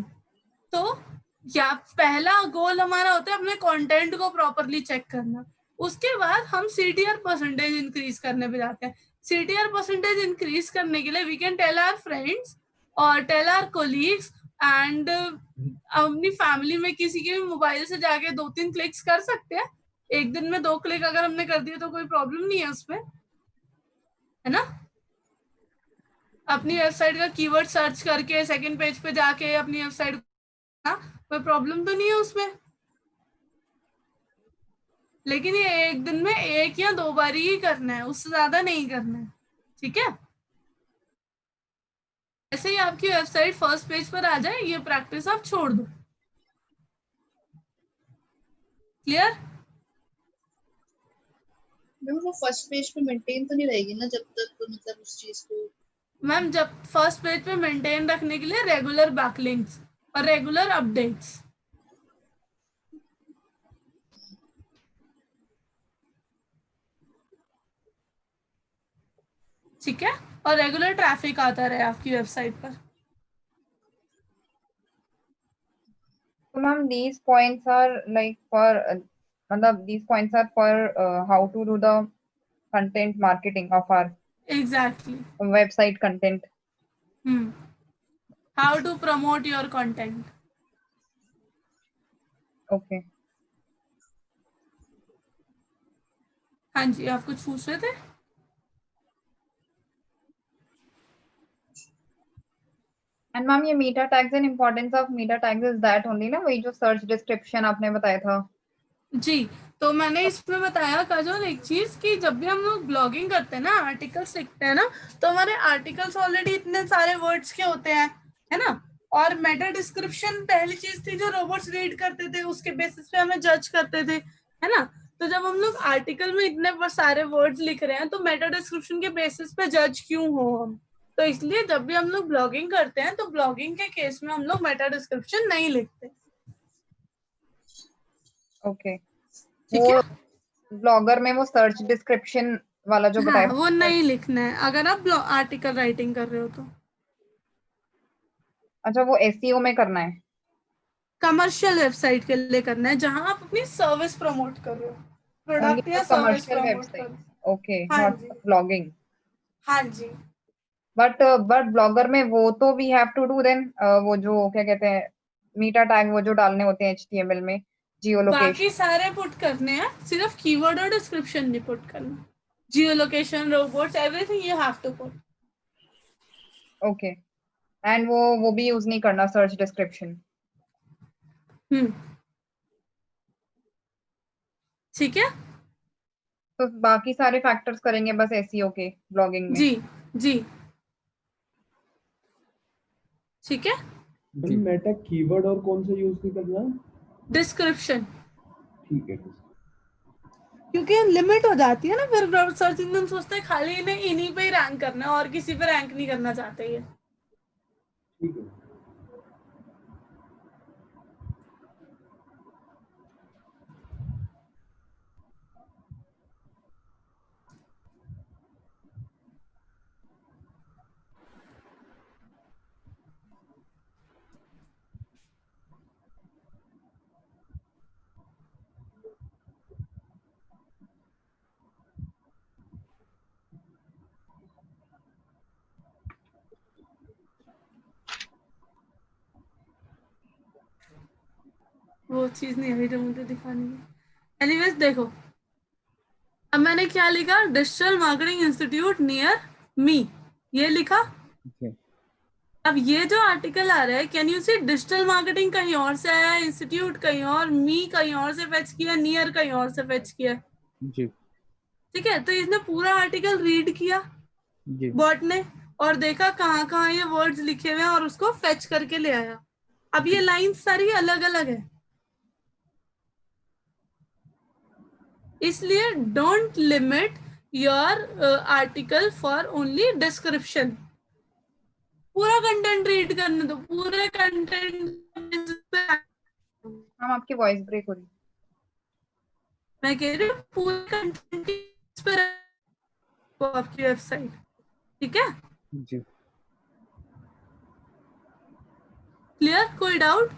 तो या पहला गोल हमारा होता है अपने कंटेंट को प्रॉपरली चेक करना। उसके बाद हम CTR परसेंटेज इंक्रीज करने पे जाते हैं। CTR परसेंटेज इंक्रीज करने के लिए we can tell our friends और टेल आवर कोलीग्स एंड अपनी फैमिली में किसी के भी मोबाइल से जाके 2-3 क्लिक्स कर सकते हैं। एक दिन में 2 क्लिक अगर हमने कर दिए तो कोई प्रॉब्लम नहीं है उसमें, है ना। अपनी वेबसाइट का कीवर्ड सर्च करके सेकंड पेज पे जाके अपनी वेबसाइट, कोई प्रॉब्लम तो नहीं है उसमें। लेकिन ये एक दिन में 1 या 2 बार ही करना है, उससे ज्यादा नहीं करना है, ठीक है। ऐसे ही आपकी वेबसाइट फर्स्ट पेज पर आ जाए, ये प्रैक्टिस आप छोड़ दो। क्लियर। मैम वो फर्स्ट पेज पे मेंटेन तो नहीं रहेगी ना जब तक, तो मतलब उस चीज को। मैम जब फर्स्ट पेज पे मेंटेन रखने के लिए रेगुलर बैकलिंक्स और रेगुलर अपडेट्स, ठीक है, और रेगुलर ट्रैफिक आता रहे आपकी वेबसाइट पर। So ma'am, these points are like for these points are for how to do the content marketing of our exactly. website content. How to promote your content. Okay. हाँ जी, आप कुछ पूछ रहे थे। And ma'am, ये meta tags and importance of meta tags is that only ना, वही जो search description आपने बताया था। जी, तो मैंने इसमें बताया काजोल एक चीज कि जब भी हम लोग ब्लॉगिंग करते हैं ना, आर्टिकल्स लिखते हैं ना, तो हमारे आर्टिकल्स ऑलरेडी इतने सारे वर्ड्स के होते हैं, है ना। और मेटा डिस्क्रिप्शन पहली चीज थी जो रोबोट्स रीड करते थे, उसके बेसिस पे हमें जज करते थे, है ना। तो जब हम लोग आर्टिकल में इतने सारे वर्ड्स लिख रहे हैं तो मेटा डिस्क्रिप्शन के बेसिस पे जज क्यों हो हम। तो इसलिए जब भी हम लोग ब्लॉगिंग करते हैं तो ब्लॉगिंग के केस में हम लोग मेटा डिस्क्रिप्शन नहीं लिखते, Okay. ठीक है। वो ब्लॉगर में वो सर्च डिस्क्रिप्शन वाला जो हाँ, बताया वो नहीं लिखना है अगर आप आर्टिकल राइटिंग कर रहे हो तो। अच्छा, वो एसईओ में करना है। कमर्शियल वेबसाइट के लिए करना है जहां आप अपनी सर्विस प्रमोट कर रहे हो, ओनली प्रोडक्ट या फॉर सर्विस कमर्शियल प्रमोट कर वेबसाइट। रहे हो। ओके, हाँ नॉट जी, ब्लॉगिंग। हाँ जी। बट ब्लॉगर में वो तो we have to do then, वो जो क्या कहते हैं, मीटा टैग वो जो डालने होते हैं एचटीएमएल में, जियो बाकी लोकेशन। सारे पुट करने हैं, सिर्फ कीवर्ड और डिस्क्रिप्शन नहीं पुट करना। Geo location, robots, everything you have to put. Okay. And वो भी यूज नहीं करना सर्च डिस्क्रिप्शन। ठीक है। तो बाकी सारे फैक्टर्स करेंगे बस एसईओ के ब्लॉगिंग में। जी जी, ठीक है। जी। मेटा कीवर्ड और कौन सा यूज नहीं करना? डिस्क्रिप्शन, ठीक है। क्योंकि लिमिट हो जाती है ना, फिर सर्च इंजन सोचते हैं खाली इन्हें इन्हीं पे ही रैंक करना है और किसी पे रैंक नहीं करना चाहते ये। ठीक है। वो चीज नहीं आई जो मुझे दिखानी है। एनीवेज देखो, अब मैंने क्या लिखा, digital marketing institute near me, ये लिखा। जी अब ये जो आर्टिकल आ रहा है, can you see, digital marketing कहीं और से आया, इंस्टीट्यूट कहीं और, मी कहीं और से फेच किया, नियर कहीं और से फेच किया। जी ठीक है, तो इसने पूरा आर्टिकल रीड किया जी बॉट ने, और देखा कहाँ कहाँ ये वर्ड्स लिखे हुए हैं और उसको फेच करके ले आया। अब ये लाइंस सारी अलग अलग है, इसलिए don't limit your article for only description. पूरा कंटेंट रीड करने दो, पूरे कंटेंट। हम आपकी वॉइस ब्रेक हो रही है। मैं कह रही हूँ पूरे कंटेंट पर आपकी वेबसाइट। ठीक है, जी। क्लियर, कोई डाउट?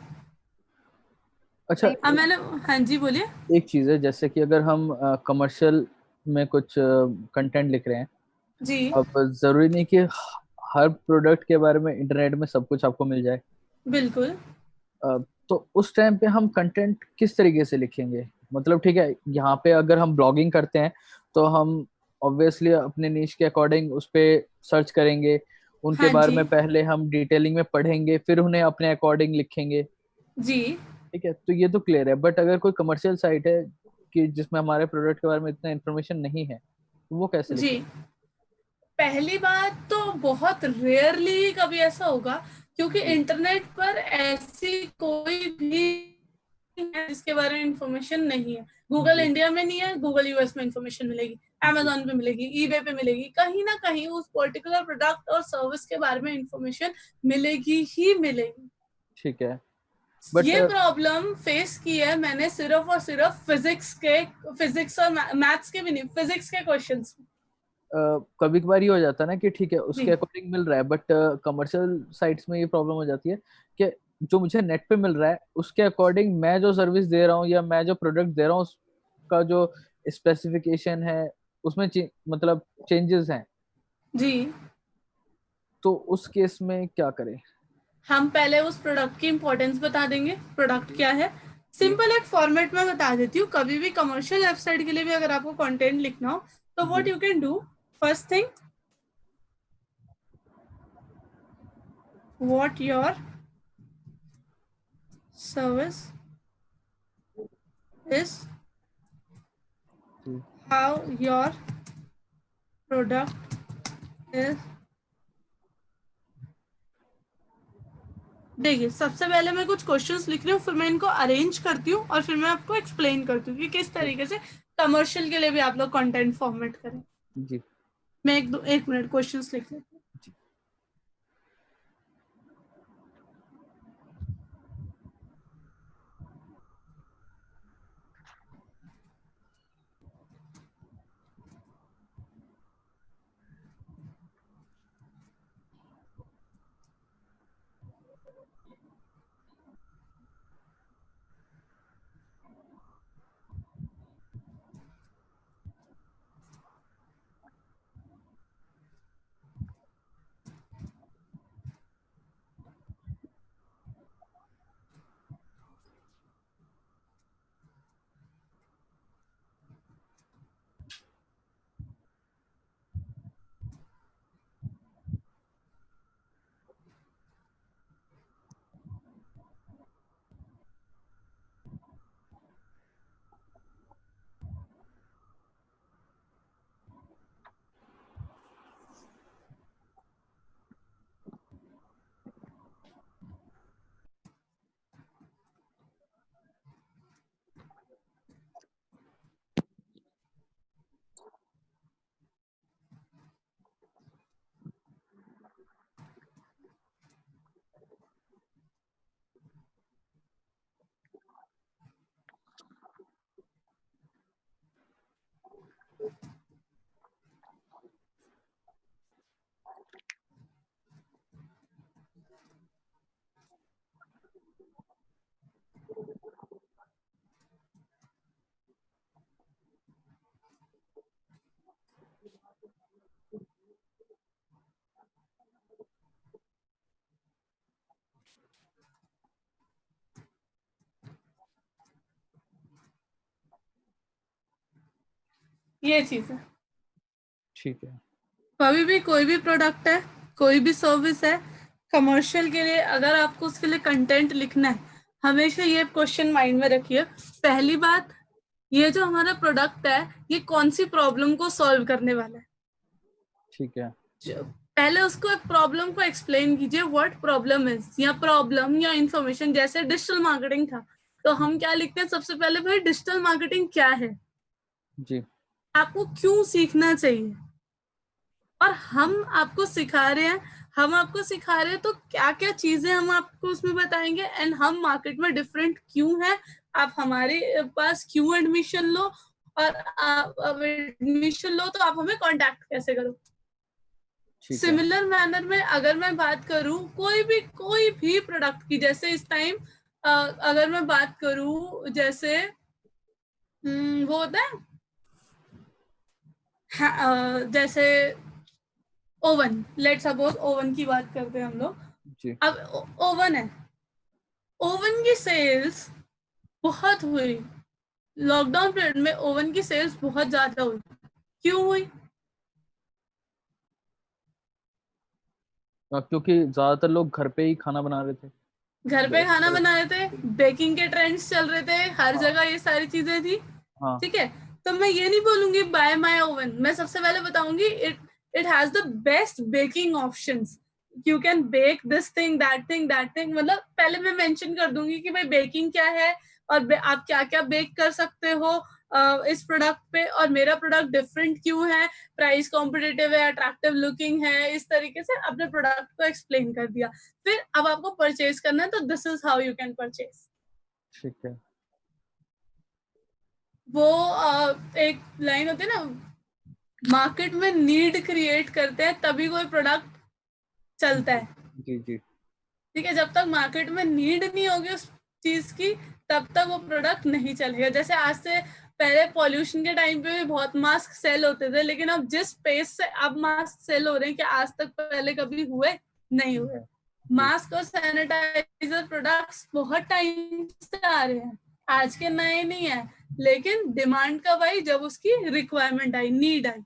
अच्छा, अब मैंने, हाँ जी बोलिए। एक चीज़ है, जैसे कि अगर हम कमर्शियल में कुछ कंटेंट लिख रहे हैं, जी अब जरूरी नहीं कि हर प्रोडक्ट के बारे में इंटरनेट में सब कुछ आपको मिल जाए। बिल्कुल। तो उस टाइम पे हम कंटेंट किस तरीके से लिखेंगे? मतलब ठीक है, यहाँ पे अगर हम ब्लॉगिंग करते हैं तो हम ऑब्वियसली अपने नीश के अकॉर्डिंग उस पे सर्च करेंगे, उनके हाँ बारे जी में पहले हम डिटेलिंग में पढ़ेंगे, फिर उन्हें अपने अकॉर्डिंग लिखेंगे। जी ठीक है, तो ये तो क्लियर है। बट अगर कोई कमर्शियल साइट है कि जिसमें हमारे प्रोडक्ट के बारे में इतना इन्फॉर्मेशन नहीं है, तो वो कैसे जी, लिखें? पहली बात तो बहुत रेयरली कभी ऐसा होगा, क्योंकि जी इंटरनेट पर ऐसी कोई भी है जिसके बारे में इंफॉर्मेशन नहीं है। गूगल जी इंडिया में नहीं है, गूगल यूएस में इंफॉर्मेशन मिलेगी, जी अमेजोन पे मिलेगी, ईबे पे मिलेगी, कहीं ना कहीं उस पर्टिकुलर प्रोडक्ट और सर्विस के बारे में इंफॉर्मेशन मिलेगी ही मिलेगी। ठीक है। बट ये प्रॉब्लम फेस की है मैंने सिर्फ और सिर्फ फिजिक्स और मैथ्स के भी नहीं, फिजिक्स के क्वेश्चंस में। कभी कभार ये हो जाता है ना कि ठीक है जी उसके अकॉर्डिंग मिल रहा है, बट कमर्शियल साइट्स में ये प्रॉब्लम हो जाती है कि जो मुझे नेट पे मिल रहा है उसके अकॉर्डिंग मैं जो सर्विस दे रहा हूँ या मैं जो प्रोडक्ट दे रहा हूँ उसका जो स्पेसिफिकेशन है उसमें मतलब चेंजेस हैं। जी, तो उस केस में क्या करें? हम पहले उस प्रोडक्ट की इंपॉर्टेंस बता देंगे, प्रोडक्ट क्या है। जी सिंपल एक फॉर्मेट में बता देती हूँ, कभी भी कमर्शियल वेबसाइट के लिए भी अगर आपको कंटेंट लिखना हो तो व्हाट जी you can do, first thing, what your service is, जी हाउ योर प्रोडक्ट इज। देखिए, सबसे पहले मैं कुछ क्वेश्चंस लिख रही हूँ, फिर मैं इनको अरेंज करती हूँ और फिर मैं आपको एक्सप्लेन करती हूँ कि किस तरीके से कमर्शियल के लिए भी आप लोग कंटेंट फॉर्मेट करें। जी मैं एक मिनट क्वेश्चंस लिख लेती हूँ। जी ये चीज है। ठीक है। कभी भी कोई भी प्रोडक्ट है, कोई भी सर्विस है, कमर्शियल के लिए अगर आपको उसके लिए कंटेंट लिखना है, हमेशा ये क्वेश्चन माइंड में रखिए। पहली बात, ये जो हमारा प्रोडक्ट है ये कौन सी प्रॉब्लम को सॉल्व करने वाला है। ठीक है। पहले उसको एक प्रॉब्लम को एक्सप्लेन कीजिए, व्हाट प्रॉब्लम इज, या प्रॉब्लम या इंफॉर्मेशन। जैसे डिजिटल मार्केटिंग था तो हम क्या लिखते हैं सबसे पहले, भाई डिजिटल मार्केटिंग क्या है, जी। आपको क्यों सीखना चाहिए, और हम आपको सिखा रहे हैं, हम आपको सिखा रहे हैं तो क्या क्या चीजें हम आपको उसमें बताएंगे, एंड हम मार्केट में डिफरेंट क्यों है, आप हमारे पास क्यों एडमिशन लो, और आप एडमिशन लो तो आप हमें कांटेक्ट कैसे करो। ठीक है। सिमिलर मैनर में अगर मैं बात करूं कोई भी प्रोडक्ट की, जैसे इस टाइम अगर मैं बात करूं, जैसे वो होता है जैसे ओवन, लेट्स सपोज ओवन की बात करते हैं हम लोग। जी। अब ओवन है, ओवन की सेल्स बहुत हुई, लॉकडाउन पीरियड में ओवन की सेल्स बहुत ज्यादा हुई। क्यों हुई? क्योंकि ज्यादातर लोग घर पे ही खाना बना रहे थे। घर पे खाना बना रहे थे, बेकिंग के ट्रेंड्स चल रहे थे, हर हाँ। जगह ये सारी चीजें थी। हाँ। ठीक है, तो मैं ये नहीं बोलूंगी बाय माय ओवन, मैं सबसे पहले बताऊंगी it it has the best baking options, you can bake this thing that thing that thing. मतलब पहले मैं मेंशन कर दूंगी कि भाई बेकिंग क्या है और आप क्या क्या बेक कर सकते हो इस प्रोडक्ट पे, और मेरा प्रोडक्ट डिफरेंट क्यों है, प्राइस कॉम्पिटिटिव है, अट्रैक्टिव लुकिंग है, इस तरीके से अपने प्रोडक्ट को एक्सप्लेन कर दिया। फिर अब आपको परचेज करना है तो this is how you can purchase. ठीक है। वो एक लाइन होती है ना, मार्केट में नीड क्रिएट करते हैं तभी कोई प्रोडक्ट चलता है। जी जी। ठीक है, जब तक मार्केट में नीड नहीं होगी उस चीज की तब तक वो प्रोडक्ट नहीं चलेगा। जैसे आज से पहले पॉल्यूशन के टाइम पे भी बहुत मास्क सेल होते थे, लेकिन अब जिस पेस से अब मास्क सेल हो रहे हैं कि आज तक पहले कभी हुए नहीं हुए। मास्क और सैनिटाइजर प्रोडक्ट्स बहुत टाइम से आ रहे हैं, आज के नए नहीं है, लेकिन डिमांड कब आई, जब उसकी रिक्वायरमेंट आई, नीड आई।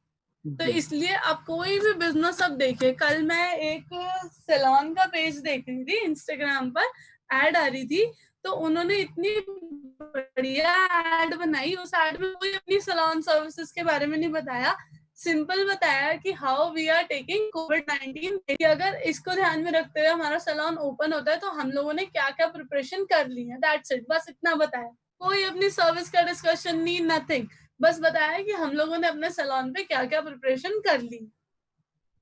तो जी। इसलिए आप कोई भी बिजनेस अब देखिए, कल मैं एक सैलून का पेज देख रही थी इंस्टाग्राम पर, एड आ रही थी, तो उन्होंने इतनी बढ़िया एड बनाई, उस एड में कोई अपनी सैलून सर्विसेज के बारे में नहीं बताया, सिंपल बताया कि हाउ वी आर टेकिंग कोविड-19, कि अगर इसको ध्यान में रखते हुए हमारा सैलून ओपन होता है तो हम लोगों ने क्या क्या प्रिपरेशन कर ली है, दैट्स इट, बस इतना बताया। कोई अपनी सर्विस का डिस्कशन नहीं, नथिंग, बस बताया कि हम लोगों ने अपने सैलून पे क्या क्या प्रिपरेशन कर ली।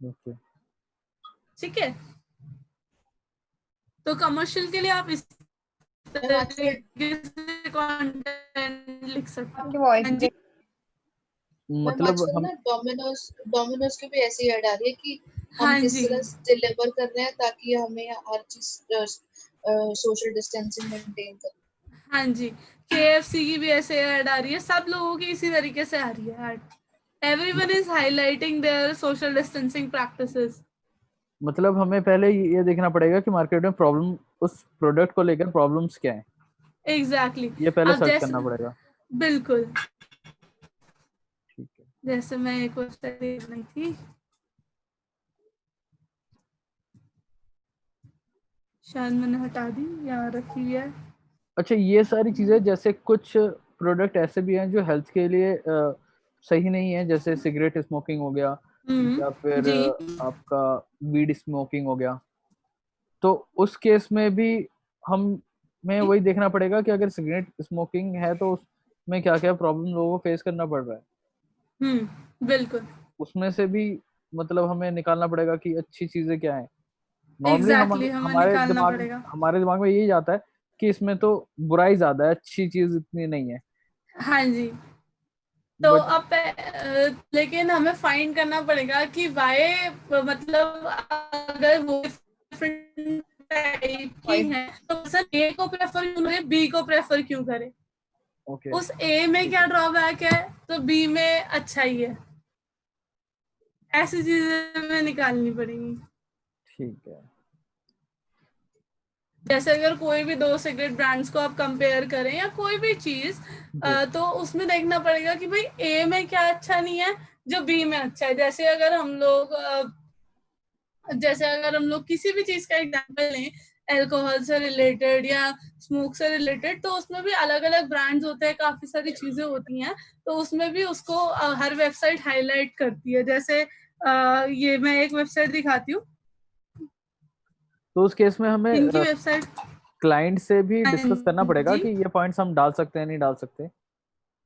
ओके। ठीक है, तो कमर्शियल के लिए आप इस मैम आजकल तरीके से कंटेंट लिख सकते आपकी हो। वॉइस हाँ जी, मैम मतलब आजकल हम। ना डोमिनोज की भी ऐसी ऐड आ रही है कि हम हाँ किस जी, तरह डिलीवर कर रहे हैं ताकि हमें हर चीज सोशल डिस्टेंसिंग मेंटेन कर। हाँ जी, KFC की भी ऐसे ऐड आ रही है, सब लोगों की इसी तरीके से आ रही है add. Everyone is highlighting their social distancing practices. मतलब हमें पहले ये देखना पड़ेगा कि मार्केट में प्रॉब्लम, उस प्रोडक्ट को लेकर प्रॉब्लम्स क्या है, एग्जैक्टली, ये पहले अब सर्च जैसे, करना पड़ेगा। बिल्कुल, ठीक है। जैसे मैं एक वेबसाइट देख रही थी, शायद मैंने हटा दी या रखी हुई है। अच्छा, ये सारी चीजें, जैसे कुछ प्रोडक्ट ऐसे भी हैं जो हेल्थ के लिए सही नहीं है, जैसे सिगरेट स्मोकिंग हो गया, या फिर जी, आपका वीड स्मोकिंग हो गया, तो उस केस में भी हमें वही देखना पड़ेगा कि अगर सिगरेट स्मोकिंग है तो उसमें क्या क्या प्रॉब्लम लोगों को फेस करना पड़ रहा है, बिल्कुल, उसमें से भी मतलब हमें निकालना पड़ेगा कि अच्छी चीजें क्या है। नॉर्मली हम एग्जैक्टली, हमें निकालना पड़ेगा। हमारे दिमाग में यही जाता है कि इसमें तो बुराई ज्यादा है, अच्छी चीज इतनी नहीं है। हाँ जी, तो बट अब लेकिन हमें फाइंड करना पड़ेगा कि वाई, मतलब अगर वो डिफरेंट टाइप की वॉइस है तो पर्सन ए को प्रेफर क्यों करे, बी को प्रेफर क्यों करे, ओके। उस ए में क्या ड्रॉबैक है तो बी में अच्छा ही है, ऐसी चीजें हमें निकालनी पड़ेंगी। ठीक है। जैसे अगर कोई भी 2 सिगरेट ब्रांड्स को आप कंपेयर करें या कोई भी चीज, तो उसमें देखना पड़ेगा कि भाई ए में क्या अच्छा नहीं है जो बी में अच्छा है। जैसे अगर हम लोग किसी भी चीज का एग्जांपल लें, अल्कोहल से रिलेटेड या स्मोक से रिलेटेड, तो उसमें भी अलग अलग ब्रांड्स होते हैं, काफी सारी चीजें होती हैं, तो उसमें भी उसको हर वेबसाइट हाईलाइट करती है। जैसे ये मैं एक वेबसाइट दिखाती हूँ, तो उस केस में हमें इनकी वेबसाइट। क्लाइंट से भी हाँ डिस्कस करना पड़ेगा जी, कि ये पॉइंट्स हम डाल सकते हैं नहीं डाल सकते,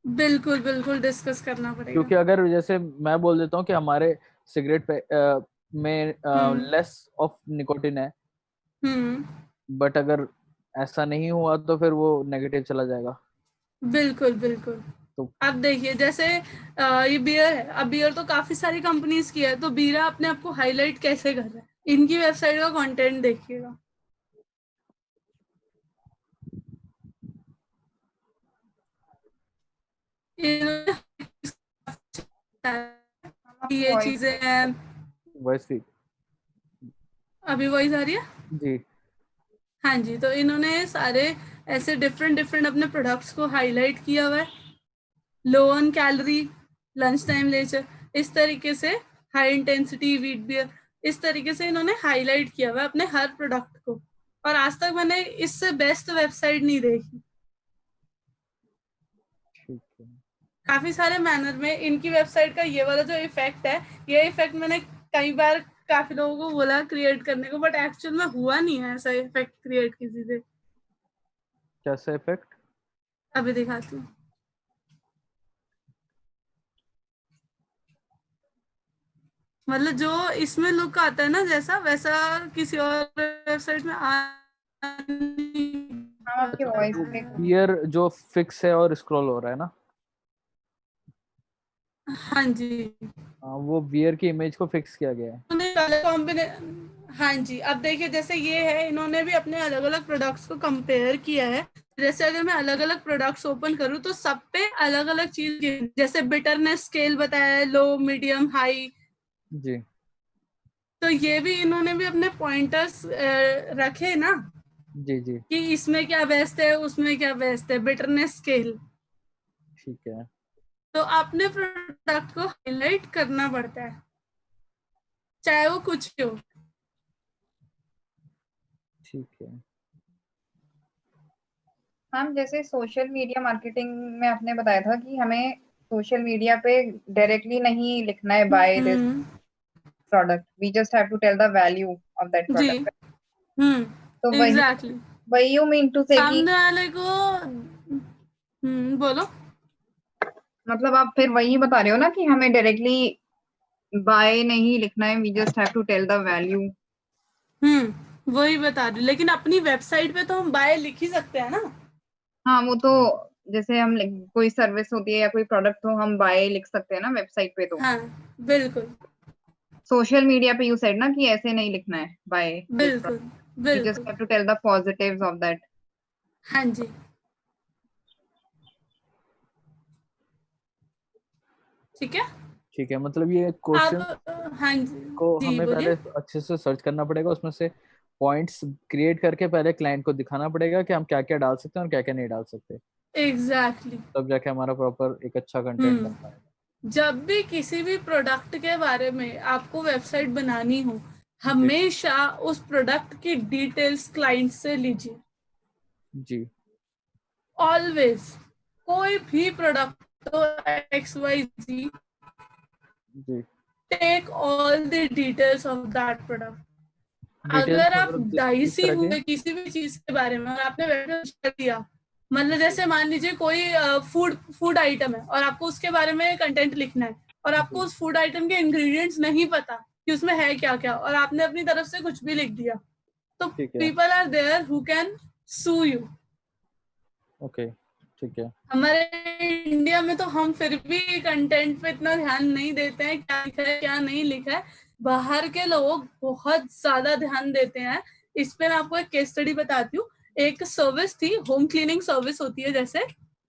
बिल्कुल बिल्कुल डिस्कस करना पड़ेगा। क्योंकि अगर जैसे मैं बोल देता हूँ कि हमारे सिगरेट पे में लेस ऑफ निकोटिन है, बट अगर ऐसा नहीं हुआ तो फिर वो नेगेटिव चला जाएगा। बिल्कुल बिल्कुल। तो अब देखिए जैसे ये बियर है, अब बियर तो काफी सारी कंपनीज की है, तो बीरा अपने आप को हाईलाइट कैसे कर रहा है, इनकी वेबसाइट का कंटेंट देखिएगा। आपकी ये वॉइस चीजें हैं। वैसे अभी वॉइस आ रही है? जी हाँ जी, तो इन्होंने सारे ऐसे डिफरेंट डिफरेंट अपने प्रोडक्ट्स को हाईलाइट किया हुआ है। Low on calorie, lunch time leisure, इस तरीके से हाई इंटेंसिटी व्हीट बियर, इस तरीके से इन्होंने हाईलाइट किया हुआ है अपने हर प्रोडक्ट को। और आज तक मैंने इससे बेस्ट वेबसाइट नहीं देखी। ठीक है। काफी सारे मैनर में इनकी वेबसाइट का ये वाला जो इफेक्ट है, ये इफेक्ट मैंने कई बार काफी लोगों को बोला क्रिएट करने को, बट एक्चुअल में हुआ नहीं है ऐसा इफेक्ट क्रिएट किसी से। कैसा इफेक्ट? अभी दिखाती हूँ। मतलब जो इसमें लुक आता है ना जैसा, वैसा किसी और वेबसाइट में आ नहीं हम आपकी वॉइस वो ब्रेक हो रही बियर जो फिक्स है और स्क्रॉल हो रहा है ना, हाँ जी, वो बियर की इमेज को फिक्स किया गया है। हाँ जी। अब देखिए जैसे ये है, इन्होंने भी अपने अलग अलग प्रोडक्ट्स को कंपेयर किया है। जैसे अगर मैं अलग अलग प्रोडक्ट्स ओपन करूँ तो सब पे अलग अलग चीज, जैसे बिटरनेस स्केल बताया है, लो मीडियम हाई। जी तो ये भी इन्होंने भी अपने पॉइंटर्स रखे ना जी जी कि इसमें क्या बेस्ट है, उसमें क्या बेस्ट है, बिटरनेस स्केल। ठीक है तो अपने प्रोडक्ट को हाईलाइट करना पड़ता है, चाहे वो कुछ भी हो। ठीक है। मैम जैसे सोशल मीडिया मार्केटिंग में आपने बताया था कि हमें सोशल मीडिया पे डायरेक्टली नहीं लिखना है by this product, we just have to tell the value of that जी, प्रोडक्ट। तो एग्जैक्टली। वही यू मीन टू से कि सामने वाले को बोलो। मतलब आप फिर वही बता रहे हो ना कि हमें डायरेक्टली बाय नहीं लिखना है, we just have to tell the value. वही बता रही, लेकिन अपनी वेबसाइट पे तो हम बाय लिख ही सकते हैं ना। हाँ वो तो जैसे हम कोई सर्विस होती है या कोई प्रोडक्ट तो हम बाय लिख सकते हैं ना वेबसाइट पे। तो हाँ बिल्कुल सोशल मीडिया पे यू सेड ना कि ऐसे नहीं लिखना है बाय दिस बिल्कुल प्रोडक्ट, वी जस्ट बिल्कुल। Have to tell the positives of that. हाँ जी, ठीक है। ठीक है, मतलब ये क्वेश्चन अब हाँ जी को जी हमें पहले बोलिए। अच्छे से सर्च करना पड़ेगा, उसमें से पॉइंट्स क्रिएट करके पहले क्लाइंट को दिखाना पड़ेगा कि हम क्या क्या डाल सकते हैं और क्या क्या नहीं डाल सकते, एग्जैक्टली। तब जाके हमारा प्रॉपर एक अच्छा कंटेंट बन पाएगा। जब भी किसी भी प्रोडक्ट के बारे में आपको वेबसाइट बनानी हो, जी हमेशा उस प्रोडक्ट की डिटेल्स क्लाइंट से लीजिए, जी ऑलवेज। कोई भी प्रोडक्ट तो XYZ, जी। Take all the details of that product. Details अगर आप मतलब किस डाइसी तरह के? हुए किसी भी चीज के बारे में और आपने वेबसाइट कर दिया, मतलब जैसे मान लीजिए कोई फूड फूड आइटम है और आपको उसके बारे में कंटेंट लिखना है, और आपको जी उस फूड आइटम के इंग्रेडिएंट्स नहीं पता कि उसमें है क्या क्या, और आपने अपनी तरफ से कुछ भी लिख दिया, तो ठीक है। People are there who can sue you. Okay ठीक है। हमारे इंडिया में तो हम फिर भी कंटेंट पे इतना ध्यान नहीं देते हैं, क्या लिखा है क्या नहीं लिखा है। बाहर के लोग बहुत ज्यादा ध्यान देते हैं इस पे। मैं आपको एक केस स्टडी बताती हूँ। एक सर्विस थी, होम क्लीनिंग सर्विस होती है जैसे,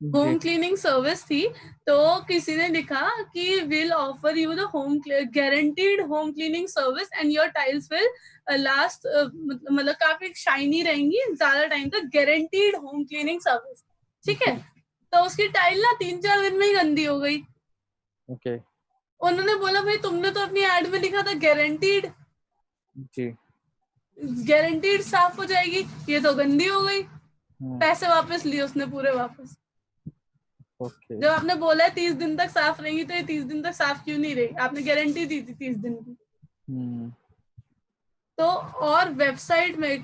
होम जी क्लीनिंग सर्विस थी, तो किसी ने लिखा कि will offer you the home guaranteed home cleaning service and your tiles will last, मतलब काफी शाइनी रहेंगी ज्यादा टाइम तक, गारंटीड होम क्लीनिंग सर्विस। ठीक है, तो उसकी टाइल ना 3-4 दिन में ही गंदी हो गई। ओके उन्होंने बोला भाई तुमने तो अपनी एड में लिखा था गारंटीड, जी गारंटीड साफ हो जाएगी, ये तो गंदी हो गई। हम्म पैसे वापस लिए उसने पूरे वापस। ओके जब आपने बोला है 30 दिन तक साफ रहेंगी, तो ये 30 दिन तक साफ क्यों नहीं रही? आपने गारंटी दी थी 30 दिन की। हम्म तो और वेबसाइट में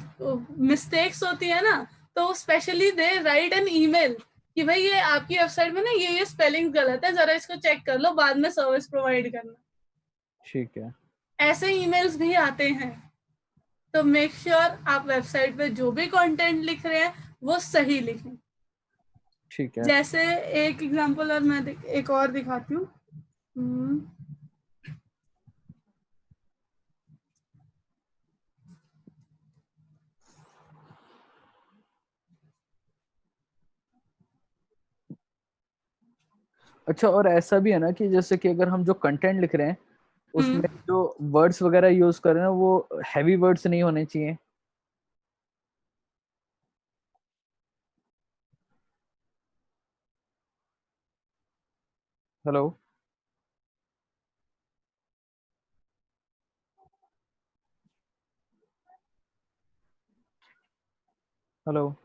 मिस्टेक्स होती है ना, तो स्पेशली दे राइट एन ईमेल कि भाई ये आपकी वेबसाइट में ना ये स्पेलिंग गलत है, जरा इसको चेक कर लो, बाद में सर्विस प्रोवाइड करना। ठीक है ऐसे ईमेल्स भी आते हैं। तो मेक श्योर आप वेबसाइट पे जो भी कंटेंट लिख रहे हैं वो सही लिखें। ठीक है जैसे एक एग्जांपल और मैं एक और दिखाती हूँ। अच्छा, और ऐसा भी है ना कि जैसे कि अगर हम जो कंटेंट लिख रहे हैं उसमें हम्म, जो वर्ड्स वगैरह यूज कर रहे हैं वो हैवी वर्ड्स नहीं होने चाहिए। हेलो हेलो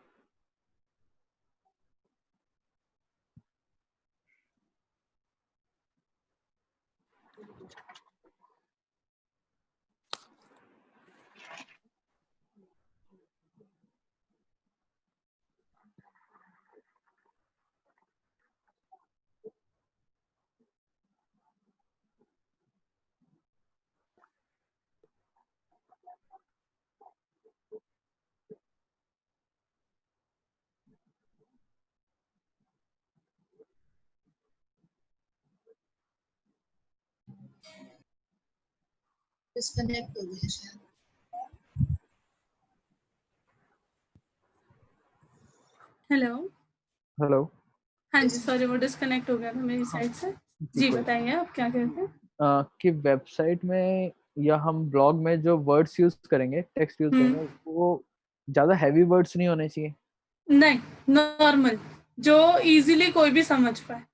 डिस्कनेक्ट हो गया शायद। हेलो। हेलो हाँ जी, सॉरी वो डिस्कनेक्ट हो गया था मेरी हाँ साइड से। जी जी कोई बताइए आप क्या कहते हैं। कि वेबसाइट में या हम ब्लॉग में जो वर्ड्स यूज करेंगे, टेक्स्ट यूज करेंगे, हम्म, वो ज्यादा हैवी वर्ड्स नहीं होने चाहिए। नहीं, नॉर्मल, जो इजीली कोई भी समझ पाए।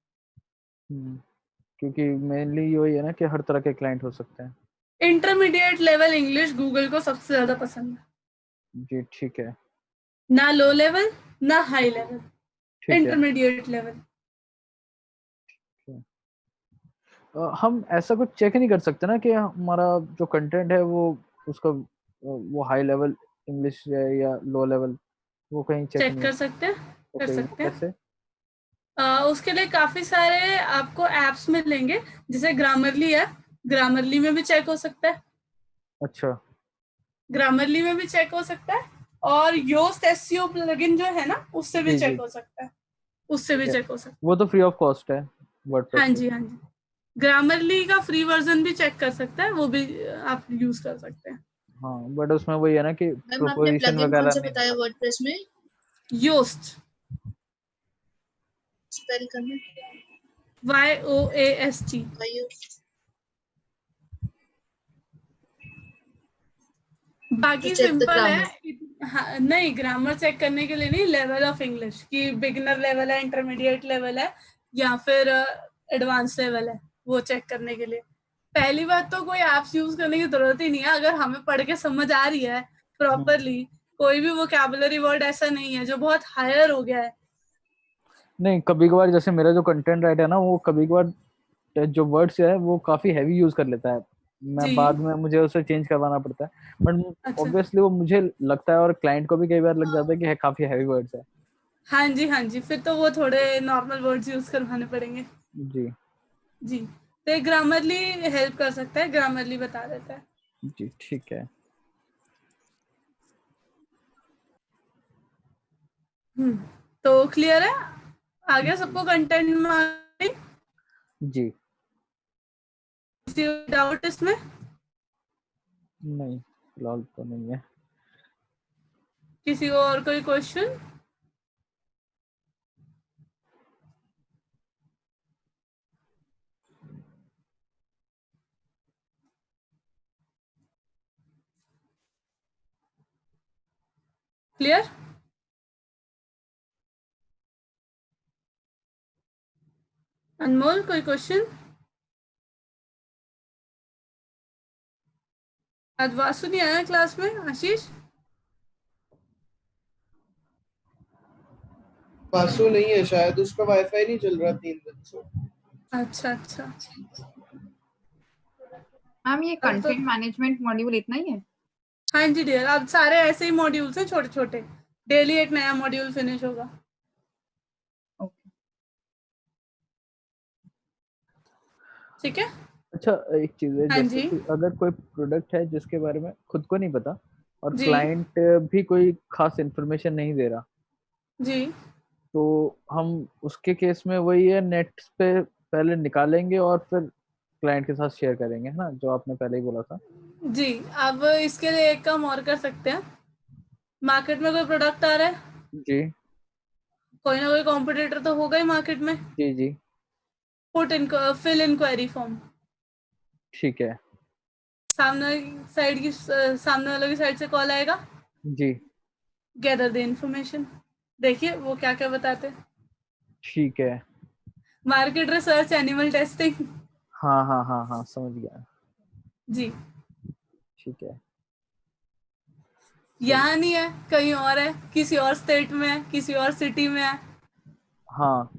हम्म, क्योंकि मेनली यही है ना कि हर तरह के क्लाइंट हो सकते हैं। इंटरमीडिएट लेवल इंग्लिश गूगल को सबसे ज्यादा पसंद है, जी ठीक है ना लो लेवल ना हाई लेवल, ठीक है इंटरमीडिएट लेवल। हम ऐसा कुछ चेक नहीं कर सकते ना कि हमारा जो कंटेंट है वो उसका वो हाई लेवल इंग्लिश है या लो लेवल, वो कहीं चेक चेक नहीं कर हो। सकते हैं, कर ओके वो सकते हैं। कैसे? उसके लिए काफी सारे आपको एप्स मिलेंगे, जैसे ग्रामरली है, ग्रामरली में भी चेक हो सकता है, अच्छा ग्रामरली में भी चेक हो सकता है। और योस्ट एसईओ प्लगइन जो है ना, उससे भी जी जी चेक हो सकता है, उससे भी ठीक है, चेक हो सकता वो तो फ्री ऑफ कॉस्ट है है। हाँ वर्डप्रेस पे। जी, हाँ जी। ग्रामरली का फ्री वर्जन भी चेक कर सकता है, वो भी आप यूज कर सकते हैं। हाँ बट उसमें वही है ना कि मैम आपने प्रोपोजिशन प्लगइन कौन वगैरह सा नहीं बताया होता। वर्डप्रेस में? योस्ट, स्पेल करना। YOAST। वायु। टू बाकी चेक द सिंपल है। ग्रामर। हाँ, नहीं, ग्रामर चेक करने के लिए नहीं, लेवल ऑफ इंग्लिश की बिगिनर लेवल है, इंटरमीडिएट लेवल है, या फिर एडवांस लेवल है, वो चेक करने के लिए। पहली बात तो कोई ऐप्स यूज करने की जरूरत ही नहीं है, अगर हमें पढ़ के समझ आ रही है प्रॉपरली। कोई भी वोकैबुलरी वर्ड ऐसा नहीं है जो बहुत हायर हो गया है। नहीं, कभी कभार जैसे मेरा जो कंटेंट राइटर है ना, वो कभी कभार जो वर्ड्स है वो काफी हैवी यूज कर लेता है। मैं जी, बाद में मुझे उसे चेंज करवाना पड़ता है, बट अच्छा। ऑब्वियसली वो मुझे लगता है और क्लाइंट को भी कई बार लग जाता है कि है काफी हैवी वर्ड्स है। हाँ जी, हाँ जी, फिर तो वो थोड़े नॉर्मल वर्ड्स यूज करवाने पड़ेंगे। जी जी, तो ग्रामरली हेल्प कर सकता है, ग्रामरली बता देता है। जी ठीक है तो क्लियर है, आ गया सबको कंटेंट में, आ गई? जी किसी डाउट इसमें? नहीं फिलहाल तो नहीं है। किसी को और कोई क्वेश्चन? क्लियर? अनमोल कोई क्वेश्चन? आज वासु नहीं आया क्लास में? आशीष? वासु नहीं है शायद, उसका वाईफाई नहीं चल रहा 3 दिन से। अच्छा अच्छा। मैम ये अब तो कंटेंट मैनेजमेंट मॉड्यूल इतना ही है? हाँ जी डियर, अब सारे ऐसे ही मॉड्यूल्स हैं छोटे छोटे, डेली एक नया मॉड्यूल फिनिश होगा। ओके। ठीक है। अच्छा एक चीज है, हाँ जैसे जी कि अगर कोई प्रोडक्ट है जिसके बारे में खुद को नहीं पता और जी क्लाइंट भी कोई खास इंफॉर्मेशन नहीं दे रहा, जी तो हम उसके केस में वही है, नेट पे पहले निकालेंगे और फिर क्लाइंट के साथ शेयर करेंगे, है ना, जो आपने पहले ही बोला था। जी। अब इसके लिए एक काम और कर सकते हैं। मार्केट में कोई प्रोडक्ट आ रहा है, जी कोई ना कोई कॉम्पिटिटर तो होगा ही मार्केट में। जी जी put in fill enquiry form, ठीक है सामने सामने वालों की साइड से कॉल आएगा, जी गैदर द इंफॉर्मेशन, देखिए वो क्या क्या बताते हैं। ठीक है। Market research, animal testing. हाँ हाँ हाँ हाँ समझ गया। जी। ठीक है यहाँ नहीं है, कहीं और है, किसी और स्टेट में है, किसी और सिटी में है। हाँ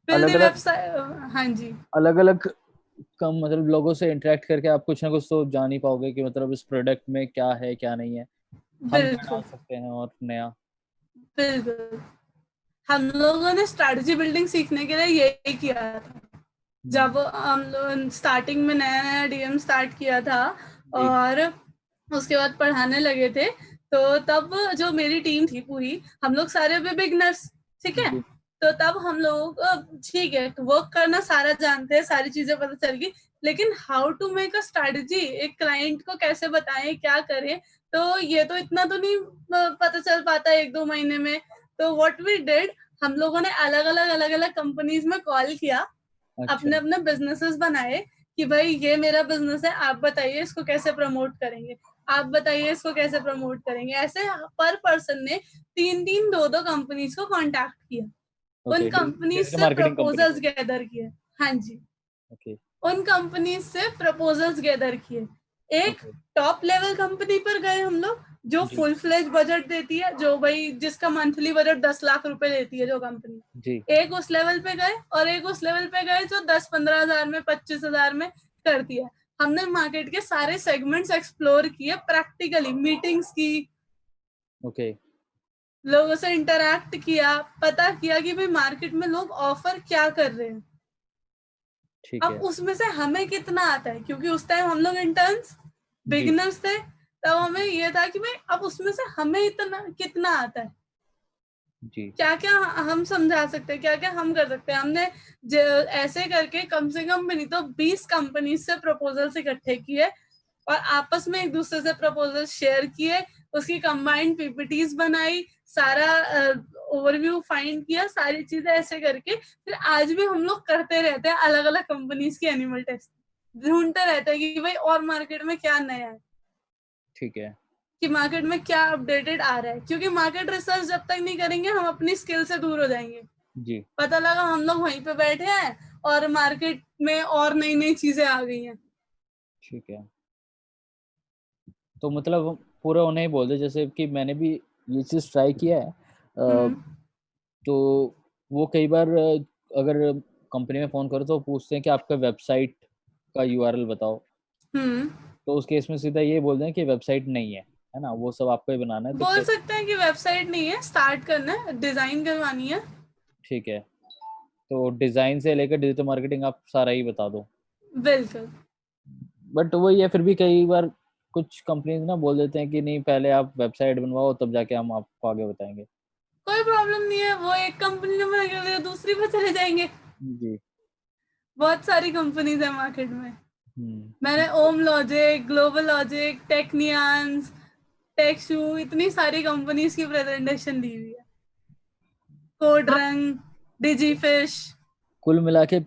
फिल अलग द अलग वेबसाइट। हाँ जी अलग अलग कम मतलब लोगों से इंटरेक्ट करके आप कुछ ना कुछ तो जान ही पाओगे कि मतलब इस प्रोडक्ट में क्या है क्या नहीं है, हम क्या डाल बिल्कुल सकते हैं और नया। बिल्कुल। हम लोगों ने स्ट्रैटेजी बिल्डिंग सीखने के लिए यही किया था। जब हम लोग स्टार्टिंग में नया नया डीएम स्टार्ट किया था जी और उसके बाद पढ़ाने लगे थे, तो तब जो मेरी टीम थी पूरी, हम लोग सारे भी बिगनर्स, ठीक है। जी तो तब हम लोग ठीक है वर्क करना सारा जानते हैं, सारी चीजें पता चल गई, लेकिन how to make a strategy, एक क्लाइंट को कैसे बताएं क्या करें, तो ये तो इतना तो नहीं पता चल पाता 1-2 महीने में। तो व्हाट वी डिड, हम लोगों ने अलग अलग कंपनीज में कॉल किया, अच्छा अपने अपने बिजनेसेस बनाए कि भाई ये मेरा बिजनेस है, आप बताइए इसको कैसे प्रमोट करेंगे, आप बताइए इसको कैसे प्रमोट करेंगे। ऐसे पर पर्सन ने 3-3 2-2 कंपनीज को कांटेक्ट किया, उन ओके, कंपनीज डिजिटल से मार्केटिंग कंपनी प्रपोजल्स को। गैदर किए। हाँ जी, ओके उन कंपनीज से प्रपोजल्स गैदर किए। एक ओके टॉप लेवल कंपनी पर गए हम लोग, जो जी फुल फ्लेज बजट देती है, जो भाई जिसका मंथली बजट 10 लाख रुपए देती है जो कंपनी। जी एक उस लेवल पे गए और एक उस लेवल पे गए जो 10-15 हजार में, 25 हजार में करती है। हमने मार्केट के सारे सेगमेंट्स एक्सप्लोर किए, प्रैक्टिकली मीटिंग्स की, ओके लोगों से इंटरैक्ट किया, पता किया कि भाई मार्केट में लोग ऑफर क्या कर रहे हैं। ठीक अब है उसमें से हमें कितना आता है, क्योंकि उस टाइम हम लोग इंटर्न्स जी बिगिनर्स थे, तब हमें ये था कि भाई अब उसमें से हमें इतना कितना आता है, जी क्या क्या हम समझा सकते हैं, क्या क्या हम कर सकते हैं। हमने ऐसे करके कम से कम भी नहीं तो 20 कंपनी से प्रपोजल्स इकट्ठे किए और आपस में एक दूसरे से प्रपोजल शेयर किए, उसकी कंबाइंड पीपीटीज बनाई, सारा ओवरव्यू फाइंड किया, सारी चीजें ऐसे करके फिर आज भी हम लोग करते रहते हैं अलग अलग कंपनीज की एनिमल टेस्ट, ढूंढते रहते हैं कि भाई और मार्केट में क्या नया है, ठीक है कि मार्केट में क्या अपडेटेड आ रहा है। क्योंकि मार्केट रिसर्च जब तक नहीं करेंगे हम अपनी स्किल से दूर हो जाएंगे। जी पता लगा हम लोग वहीं पे बैठे हैं और मार्केट में और नई नई चीजें आ गई हैं। ठीक है। तो मतलब पूरा उन्हें ही बोल दे, जैसे कि मैंने भी ये चीज़ ट्राई किया है, हम्म तो वो कई बार अगर कंपनी में फ़ोन करो तो पूछते हैं कि आपका वेबसाइट का यूआरएल बताओ, हम्म तो उस केस में सीधा ये बोल दें कि वेबसाइट नहीं है ना, वो सब आपको ही बनाना है, तो बोल फिर सकते हैं कि वेबसाइट नहीं है, स्टार्ट करना है, डिजाइन करवानी है। ठीक है। तो डिज़ाइन से लेकर डिजिटल मार्केटिंग आप सारा ही बता दो। बिल्कुल। बट वही है, फिर भी कई बार कुछ कंपनीज ना बोल देते हैं कि नहीं पहले आप वेबसाइट बनवाओ तब जाके हम आपको आगे बताएंगे। कोई प्रॉब्लम नहीं है, वो एक कंपनी ने मना कर दिया दूसरी पर चले जाएंगे। जी बहुत सारी कंपनीज है मार्केट में। मैंने हम्म ओम लॉजिक, ग्लोबल लॉजिक, टेक्नियंस, टेक्शू, इतनी सारी कंपनीज की प्रेजेंटेशन दी हुई है, कोड हाँ रंग, डिजीफिश। कुल मिला के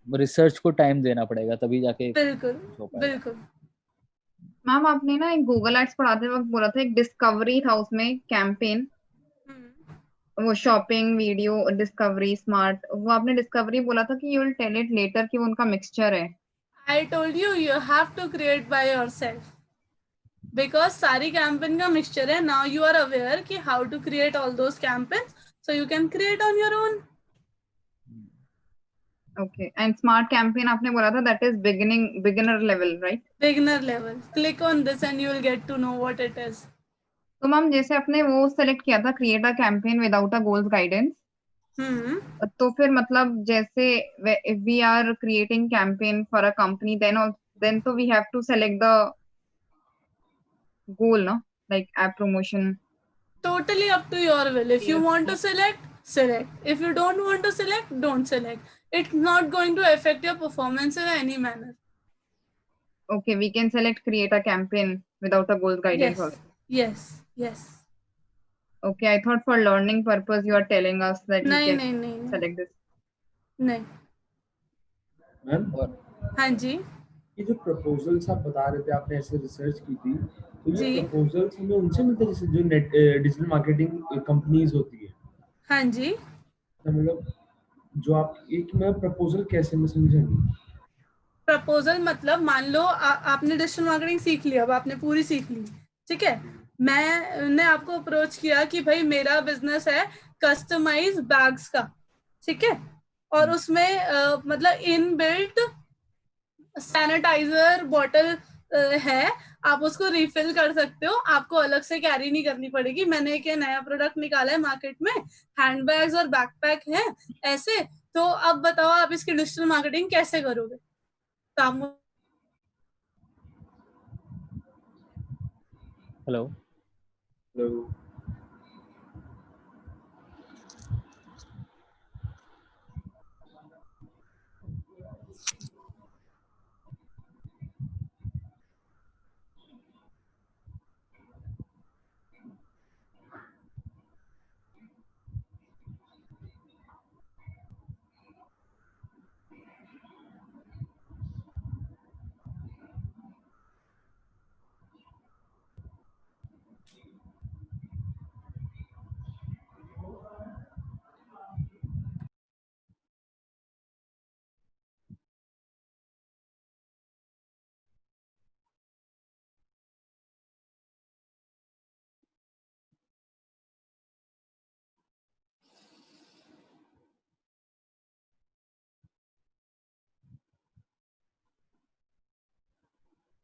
रिसर्च को टाइम देना पड़ेगा तभी जाके बिल्कुल कुछ हो पाएगा। बिल्कुल। मैम आपने ना एक गूगल एड्स पढ़ाते वक्त बोला था, एक डिस्कवरी था उसमें कैंपेन, वो शॉपिंग वीडियो डिस्कवरी स्मार्ट, वो आपने डिस्कवरी बोला था कि you will tell it later कि वो उनका मिक्सचर है। I told you you have to create by yourself because सारी कैंपेन का मिक्सचर है. Now you are aware कि how to create all those campaigns, so you can create on your own. Okay, and smart campaign आपने बोला था that is beginner level, right? Beginner level. Click on this and you will get to know what it is. तो ma'am जैसे आपने वो select किया था, create a campaign without a goals guidance, तो फिर मतलब जैसे if we are creating campaign for a company then तो we have to select the goal, ना, like app promotion. Totally up to your will. If you want to select, select. If you don't want to select, don't select. It's not going to affect your performance in any manner. Okay, we can select create a campaign without a goals guidance Yes. also. Yes. Yes. Okay, I thought for learning purpose you are telling us that we नहीं can नहीं नहीं नहीं select this. नहीं. Ma'am हाँ जी. ये जो proposals आप बता रहे थे, आपने ऐसे रिसर्च की थी, तो ये जी. प्रपोजल्स हमें उनसे मिलते हैं जैसे जो नेट डिजिटल मार्केटिंग कंपनीज होती है, हाँ जी. तो मतलब जो आप एक मैं प्रपोजल कैसे मैं समझा नहीं. प्रपोजल मतलब मान लो आपने डिजिटल मार्केटिंग सीख लिया, अब आपने पूरी सीख ली, ठीक है. मैंने आपको अप्रोच किया कि भाई मेरा बिजनेस है कस्टमाइज बैग्स का, ठीक है, और उसमें मतलब इनबिल्ट सैनिटाइजर बॉटल है, आप उसको रिफिल कर सकते हो, आपको अलग से कैरी नहीं करनी पड़ेगी. मैंने एक नया प्रोडक्ट निकाला है मार्केट में, हैंडबैग्स और बैकपैक है ऐसे. तो अब बताओ आप इसकी डिजिटल मार्केटिंग कैसे करोगे? तो आप हेलो हेलो.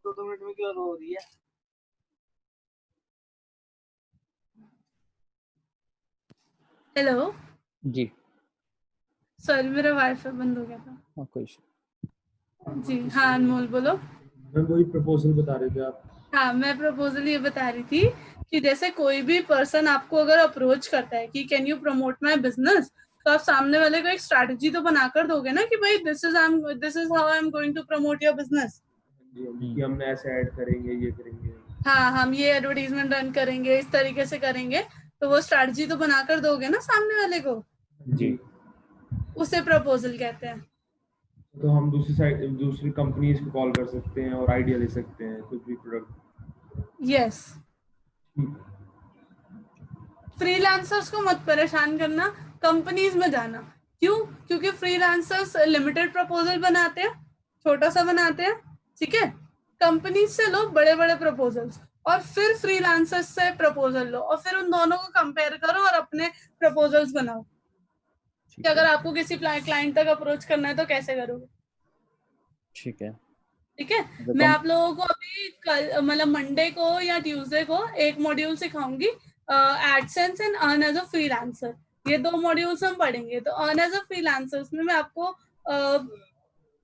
दो मिनट में क्लियर हो रही है. हेलो जी. सॉरी मेरा वाईफाई बंद हो गया था. हाँ कोई इशू. जी हाँ अनमोल बोलो. मैम वही प्रपोजल बता रहे थे आप. हाँ मैं प्रपोजल ये बता रही थी कि जैसे कोई भी पर्सन आपको अगर अप्रोच करता है कि can you promote my business, तो आप सामने वाले को एक स्ट्रैटेजी तो बनाकर दोगे ना कि भाई this is how I am going to promote your business. कि हमने ऐसे ऐड करेंगे, ये करेंगे. हाँ हम ये एडवर्टीजमेंट रन करेंगे, इस तरीके से करेंगे, तो वो स्ट्रैटेजी तो बनाकर दोगे ना सामने वाले को. जी. उसे प्रपोजल कहते हैं. तो हम दूसरी कंपनीज को कॉल कर सकते हैं और आइडिया ले सकते हैं कुछ भी प्रोडक्ट. यस. फ्रीलांसर्स को मत परेशान करना, कंपनीज में जाना. क्यों? क्योंकि फ्रीलांसर्स लिमिटेड प्रपोजल बनाते हैं, छोटा सा बनाते हैं, ठीक है. कंपनीज से लो बड़े बड़े प्रपोजल्स और फिर फ्रीलांसर्स से प्रपोजल लो और फिर उन दोनों को कंपेयर करो और अपने प्रपोजल्स बनाओ. कि अगर आपको किसी क्लाइंट तक अप्रोच करना है तो कैसे करोगे. ठीक है. ठीक है. मैं आप लोगों को अभी कल मतलब मंडे को या ट्यूसडे को एक मॉड्यूल सिखाऊंगी, AdSense and earn as a freelancer. ये 2 मॉड्यूल्स हम पढ़ेंगे. तो अर्न एज अ फ्रीलांसर उसमें मैं आपको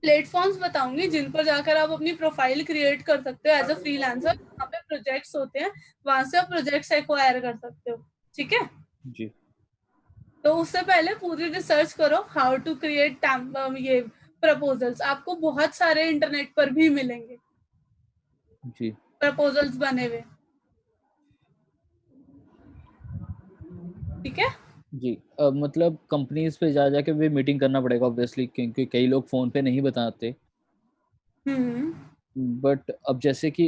प्लेटफॉर्म्स बताऊंगी जिन पर जाकर आप अपनी प्रोफाइल क्रिएट कर सकते हो एज अ फ्रीलांसर. वहाँ पे प्रोजेक्ट्स होते हैं, वहां से आप प्रोजेक्ट्स एक्वायर कर सकते हो. ठीक है. जी. तो उससे पहले पूरी रिसर्च करो हाउ टू क्रिएट ये प्रपोजल्स. आपको बहुत सारे इंटरनेट पर भी मिलेंगे जी. प्रपोजल्स बने हुए. ठीक है. जी. मतलब कंपनीज पे जा जाके भी मीटिंग करना पड़ेगा ऑब्वियसली, क्योंकि कई लोग फोन पे नहीं बताते. बट अब जैसे कि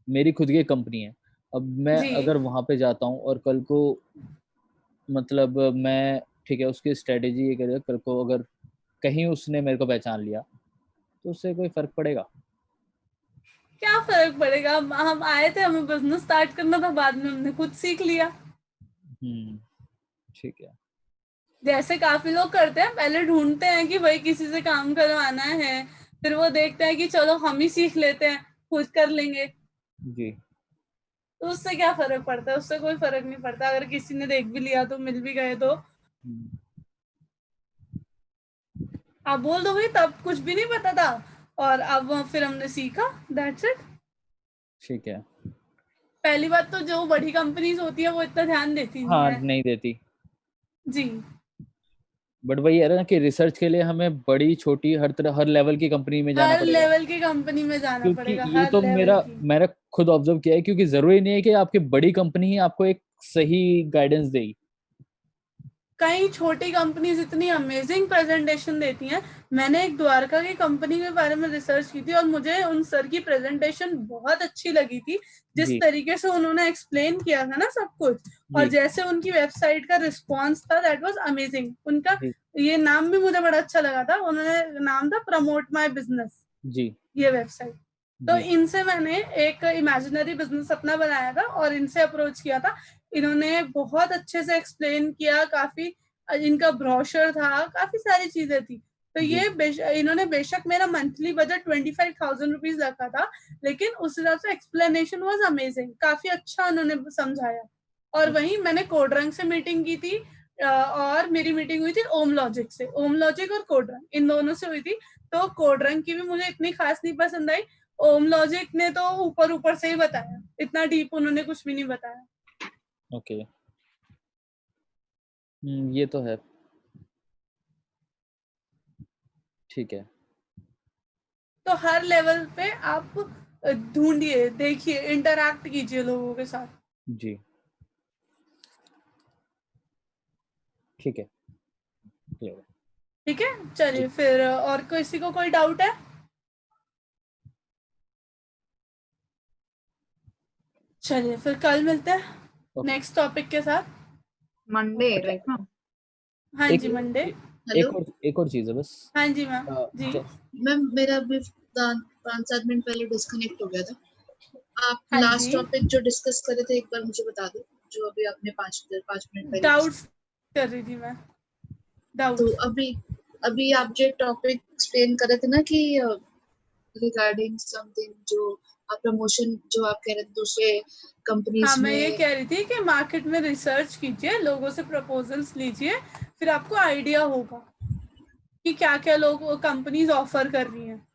मेरी खुद की कंपनी है, अब मैं जी। अगर वहां पे जाता हूँ और कल को मतलब मैं ठीक है उसकी स्ट्रेटेजी ये करेगा, कल को अगर कहीं उसने मेरे को पहचान लिया तो उससे कोई फर्क पड़ेगा? क्या फर्क पड़ेगा, हम आए थे, हमें बिजनेस स्टार्ट करना था, बाद में हमने खुद सीख लिया। ठीक है। जैसे काफी लोग करते हैं, पहले ढूंढते हैं कि भाई किसी से काम करवाना है, फिर वो देखते हैं कि चलो हम ही सीख लेते हैं, खुद कर लेंगे। जी। तो उससे क्या फर्क पड़ता है? उससे कोई फर्क नहीं पड़ता, अगर किसी ने देख भी लिया तो, मिल भी गए तो आप बोल दो भाई तब कुछ भी नहीं पता था और अब फिर हमने सीखा, दैट्स इट। ठीक है। पहली बात तो जो बड़ी कंपनीज होती है वो इतना ध्यान देती नहीं हाँ, है। नहीं देती। जी। बट वही है ना कि रिसर्च के लिए हमें बड़ी छोटी हर तरह हर लेवल की कंपनी में जाना हर पड़ेगा, लेवल की कंपनी में जाना क्योंकि पड़ेगा, ये हर तो लेवल की। मैंने खुद ऑब्जर्व किया है, क्योंकि जरूरी नहीं है कि आपकी बड़ी कंपनी ही आपको एक सही गाइडेंस देगी। कई छोटी कंपनीज इतनी अमेजिंग प्रेजेंटेशन देती हैं। मैंने एक द्वारका की कंपनी के बारे में रिसर्च की थी और मुझे उन सर की प्रेजेंटेशन बहुत अच्छी लगी थी, जिस जी तरीके से उन्होंने एक्सप्लेन किया था ना सब कुछ, और जी जैसे उनकी वेबसाइट का रिस्पॉन्स था, दैट वाज अमेजिंग। उनका जी ये नाम भी मुझे बड़ा अच्छा लगा था, उन्होंने नाम था प्रमोट माई बिजनेस, जी ये वेबसाइट। तो जी इनसे मैंने एक इमेजिनरी बिजनेस अपना बनाया था और इनसे अप्रोच किया था। इन्होंने बहुत अच्छे से एक्सप्लेन किया, काफी इनका ब्रोशर था, काफी सारी चीजें थी। तो जी ये इन्होंने बेशक मेरा मंथली बजट 25,000 रुपीज रखा था, लेकिन उस हिसाब से एक्सप्लेनेशन वाज अमेजिंग, काफी अच्छा उन्होंने समझाया। और वहीं मैंने कोडरंग से मीटिंग की थी, और मेरी मीटिंग हुई थी ओम लॉजिक से, ओम लॉजिक और कोडरंग इन दोनों से हुई थी। तो कोडरंग की भी मुझे इतनी खास नहीं पसंद आई। ओम लॉजिक ने तो ऊपर ऊपर से ही बताया, इतना डीप उन्होंने कुछ भी नहीं बताया। ओके। ये तो है। ठीक है। तो हर लेवल पे आप ढूंढिए, देखिए, इंटरैक्ट कीजिए लोगों के साथ। जी ठीक है। clear है। ठीक है, चलिए फिर। और किसी को कोई डाउट है? चलिए फिर कल मिलते हैं Okay. नेक्स्ट टॉपिक के साथ। मंडे अच्छा, राइट ना? हाँ एक जी, मंडे। हेलो एक और चीज है बस। हाँ जी मैम। जी। मैम, मेरा अभी 5-7 मिनट पहले डिस्कनेक्ट हो गया था। आप हाँ लास्ट जी, टॉपिक जो डिस्कस करे थे एक बार मुझे बता दो, जो अभी आपने 5 मिनट पहले डाउट्स कर रही थी मैं, तो डाउट्स। अभी अभी आप जो टॉपिक एक्सप्लेन कर रहे थे ना कि रिगार्डिंग समथिंग जो आप प्रमोशन जो आप कह रहे थे दूसरे हाँ, कंपनीज मैं ये में। कह रही थी कि मार्केट में रिसर्च कीजिए, लोगों से प्रपोजल्स लीजिए, फिर आपको आइडिया होगा कि क्या क्या लोग कंपनीज ऑफर कर रही हैं।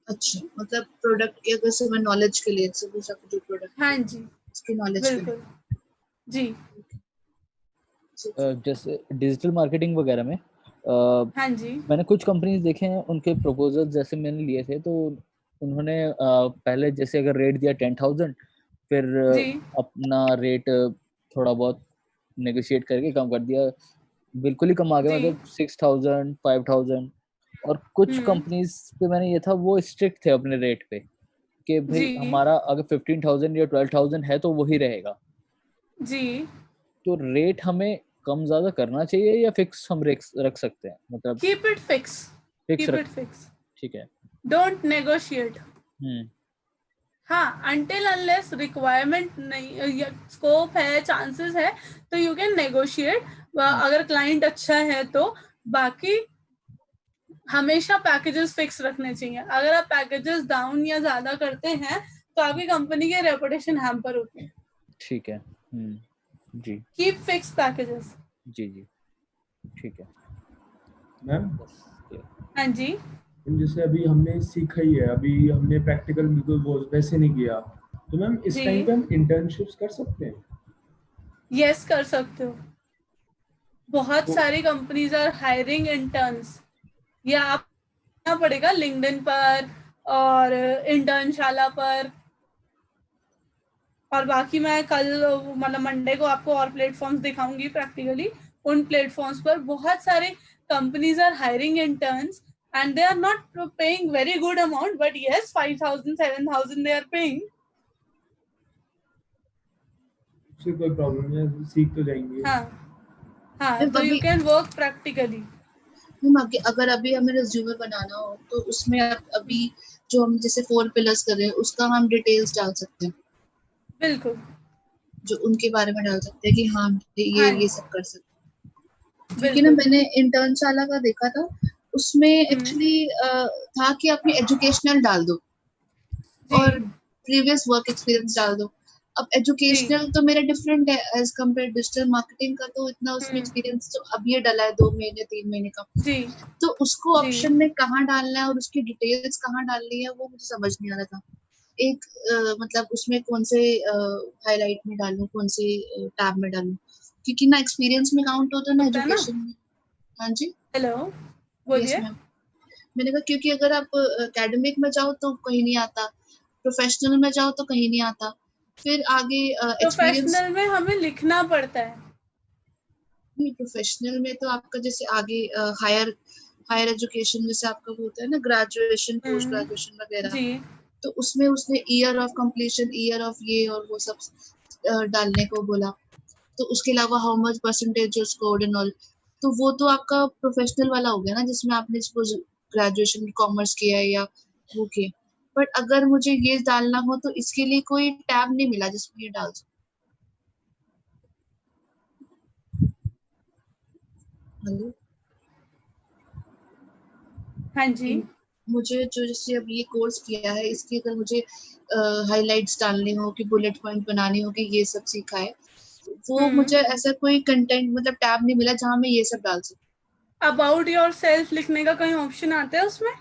अच्छा, मतलब प्रोडक्ट के अगर से मैं नॉलेज के लिए जो प्रोडक्ट हाँ है जी, उसकी नॉलेज के लिए। बिल्कुल जी। जैसे डिजिटल मार्केटिंग वगैरह में हाँ जी, मैंने कुछ कंपनीज देखे हैं, उनके प्रपोजल जैसे मैंने लिए थे, तो उन्होंने पहले जैसे अगर रेट दिया 10,000, फिर जी, अपना रेट थोड़ा बहुत नेगोशिएट करके कम कर दिया, बिल्कुल ही कम आ गया, जी। मतलब 6,000 5,000। और कुछ कंपनीज पे मैंने ये था वो स्ट्रिक्ट थे अपने रेट पे कि भाई जी, हमारा अगर 15,000 या 12,000 है तो वही रहेगा। जी। तो रेट हमें कम ज्यादा करना चाहिए या फिक्स हम रख सकते हैं, मतलब keep it fix, fix keep रख? इट फिक्स, ठीक है। Don't negotiate. हम्म हाँ, अनटिल अनलेस रिक्वायरमेंट नहीं, स्कोप है, चांसेस है, तो यू कैन नेगोशिएट, अगर क्लाइंट अच्छा है तो। बाकी हमेशा पैकेजेस फिक्स रखने चाहिए। अगर आप पैकेजेस डाउन या ज्यादा करते हैं तो आपकी कंपनी की रेपुटेशन हैम्पर होती है। ठीक है। जी कीप फिक्स पैकेजेस। जी जी ठीक है। मैम, बस clear। हाँ जी। जैसे अभी हमने सीखा ही है, अभी हमने प्रैक्टिकल बिल्कुल वो वैसे नहीं किया, तो मैम इस जी, टाइम पे हम इंटर्नशिप्स कर सकते हैं? यस, कर सकते हो। बहुत तो सारी कंपनीज आर हायरिंग इंटर्न्स। ये आप पड़ेगा लिंक्डइन पर और इंटर्नशाला पर। और बाकी मैं कल मतलब मंडे को आपको और प्लेटफॉर्म्स दिखाऊंगी प्रैक्टिकली। उन प्लेटफॉर्म्स पर बहुत सारे companies are hiring interns. and they are not paying very good amount, but yes, 5,000, 7,000 they are paying. उससे कोई प्रॉब्लम नहीं है, सीख तो जाएंगे। हाँ हाँ, मैम, तो यू अभी- कैन वर्क प्रैक्टिकली। अगर अभी हमें रिज्यूमे बनाना हो तो उसमें अभी जो हम जैसे 4 पिलर्स कर रहे हैं उसका हम डिटेल्स डाल सकते हैं, बिल्कुल जो उनके बारे में डाल सकते हैं कि हाँ हाँ ये सब कर सकते हैं। क्योंकि ना बिल्कुल। मैंने इंटर्नशाला का देखा था, उसमें एक्चुअली था कि अपनी एजुकेशनल डाल दो और जी प्रीवियस वर्क एक्सपीरियंस डाल दो। अब एजुकेशनल तो मेरा डिफरेंट है एज कम्पेयर डिजिटल मार्केटिंग का, तो इतना उसमें एक्सपीरियंस तो अब ये डला है 2 महीने 3 महीने का, जी तो उसको जी। ऑप्शन में कहाँ डालना है और उसकी डिटेल्स कहाँ डालनी है वो मुझे समझ नहीं आ रहा था। एक मतलब उसमें कौन से हाईलाइट में डालूं, कौन से टैब में डालूं, क्योंकि ना एक्सपीरियंस में काउंट होता है ना होता है ना। एजुकेशन में। हाँ जी, हेलो, यस बोलिए। मैम। मैंने कहा क्योंकि अगर आप एकेडमिक में जाओ तो कहीं नहीं आता, प्रोफेशनल में जाओ तो कहीं नहीं आता, फिर आगे एक्सपीरियंस। प्रोफेशनल में हमें लिखना पड़ता है। नहीं, प्रोफेशनल में तो आपका जैसे आगे हायर एजुकेशन जैसे आपका वो होता है ना, ग्रेजुएशन पोस्ट ग्रेजुएशन वगैरह, जी तो उसमें उसने year of completion, year of ये और वो सब डालने को बोला। तो उसके अलावा हाउ मच परसेंटेज जो स्कोर्ड एंड ऑल, तो वो तो आपका प्रोफेशनल वाला हो गया ना, जिसमें आपने सपोज ग्रेजुएशन कॉमर्स किया है या वो किया। बट अगर मुझे ये डालना हो तो इसके लिए कोई टैब नहीं मिला जिसमें ये डाल सकूं। हेलो, हाँ जी। मुझे जो जैसे अब ये कोर्स किया है इसकी अगर मुझे हाइलाइट्स डालने हो कि बुलेट पॉइंट बनाने हो कि ये सब सीखा है, वो मुझे ऐसा कोई कंटेंट मतलब टैब नहीं मिला जहाँ मैं ये सब डाल सकूं। अबाउट योर सेल्फ लिखने का कहीं ऑप्शन आता है उसमें?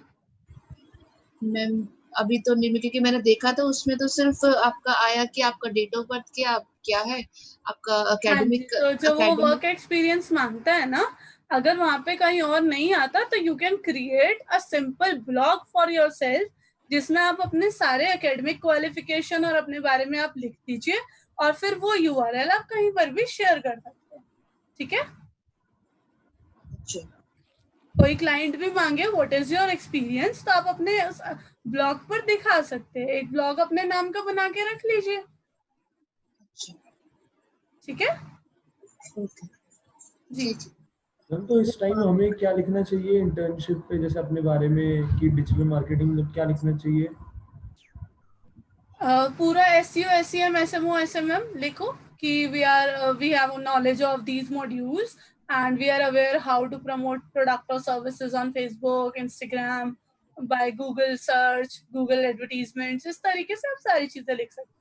मैम अभी तो नहीं, क्योंकि मैंने देखा था उसमें तो सिर्फ आपका आया कि आपका डेट ऑफ बर्थ क्या है, आपका हाँ जी, एकेडमिक तो जो वो वर्क एक्सपीरियंस मांगता है ना, अगर वहाँ पे कहीं और नहीं आता तो you can create a simple blog for your self, जिसमें आप अपने सारे एकेडमिक क्वालिफिकेशन और अपने बारे में आप लिख दीजिए, और फिर वो यूआरएल आप कहीं पर भी शेयर कर सकते हैं। ठीक है? कोई क्लाइंट भी मांगे व्हाट इज योर एक्सपीरियंस, तो आप अपने ब्लॉग पर दिखा सकते हैं। एक ब्लॉग अपने नाम का बना के रख लीजिए। ठीक है जी। मैम, तो इस टाइम हमें क्या लिखना चाहिए इंटर्नशिप पे, जैसे अपने बारे में कि डिजिटल मार्केटिंग में क्या लिखना चाहिए? पूरा SEO SEM SMO SMM लिखो कि we have knowledge of these modules and we are aware how to promote product or services on Facebook, Instagram, by Google search, Google advertisements। इस तरीके से आप सारी चीजें लिख सकते हैं।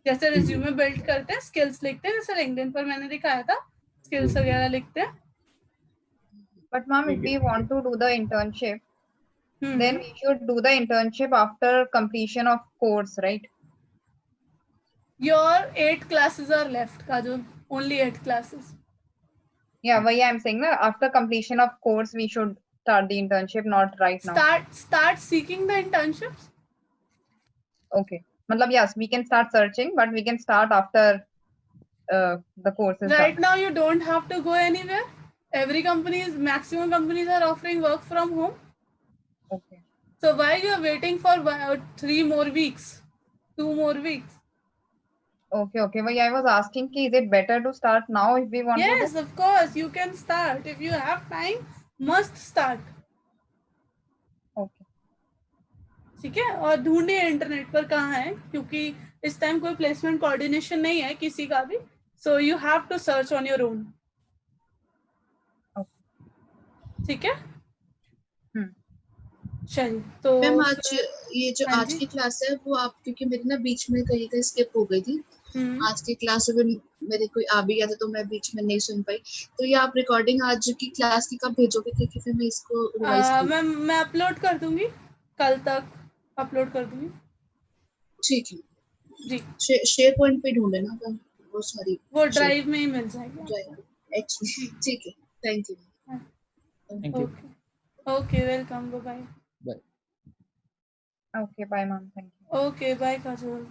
जैसे रिज्यूमे बिल्ड करते हैं, स्किल्स लिखते हैं, जैसे लिंक्डइन पर मैंने दिखाया था, स्किल्स वगैरह लिखते हैं। But ma'am, if we want to do the internship, then hmm. we should do the internship after completion of course, right? Your 8 classes are left, Kajol. Only 8 classes. Yeah, why I'm saying that after completion of course we should start the internship, not right now. Start seeking the internships. Okay. Matlab, yes, we can start searching, but we can start after the course is Right done. now you don't have to go anywhere. Maximum companies are offering work from home. Okay. So why you are waiting for 3 more weeks, 2 more weeks? Okay. Well, I was asking, is it better to start now if we want to do? Yes, of course you can start. If you have time, must start. Okay. ठीक है? और ढूंढिए internet पर कहाँ है, क्योंकि इस time कोई प्लेसमेंट कोऑर्डिनेशन नहीं है किसी का भी, so you have to search on your own. ठीक है? चलिए, तो मैम आज ये जो हाँ आज जी। की क्लास है वो आप, क्योंकि मेरी ना बीच में कहीं स्किप हो गई थी, आज की क्लास में मेरे कोई आ भी गया था तो मैं बीच में नहीं सुन पाई, तो ये आप रिकॉर्डिंग आज की क्लास की कब भेजोगे, क्योंकि फिर मैं इसको रिवाइज करूँ। मैं अपलोड कर दूंगी, कल तक अपलोड कर दूंगी। ठीक है जी, शेयर पॉइंट पे ढूंढे ना वो, सॉरी वो ड्राइव में ही मिल जाएगी। ठीक है, thank you. Thank you. Okay, welcome, bye. Bye. Okay, bye, ma'am. Thank you. Okay, bye Kajol.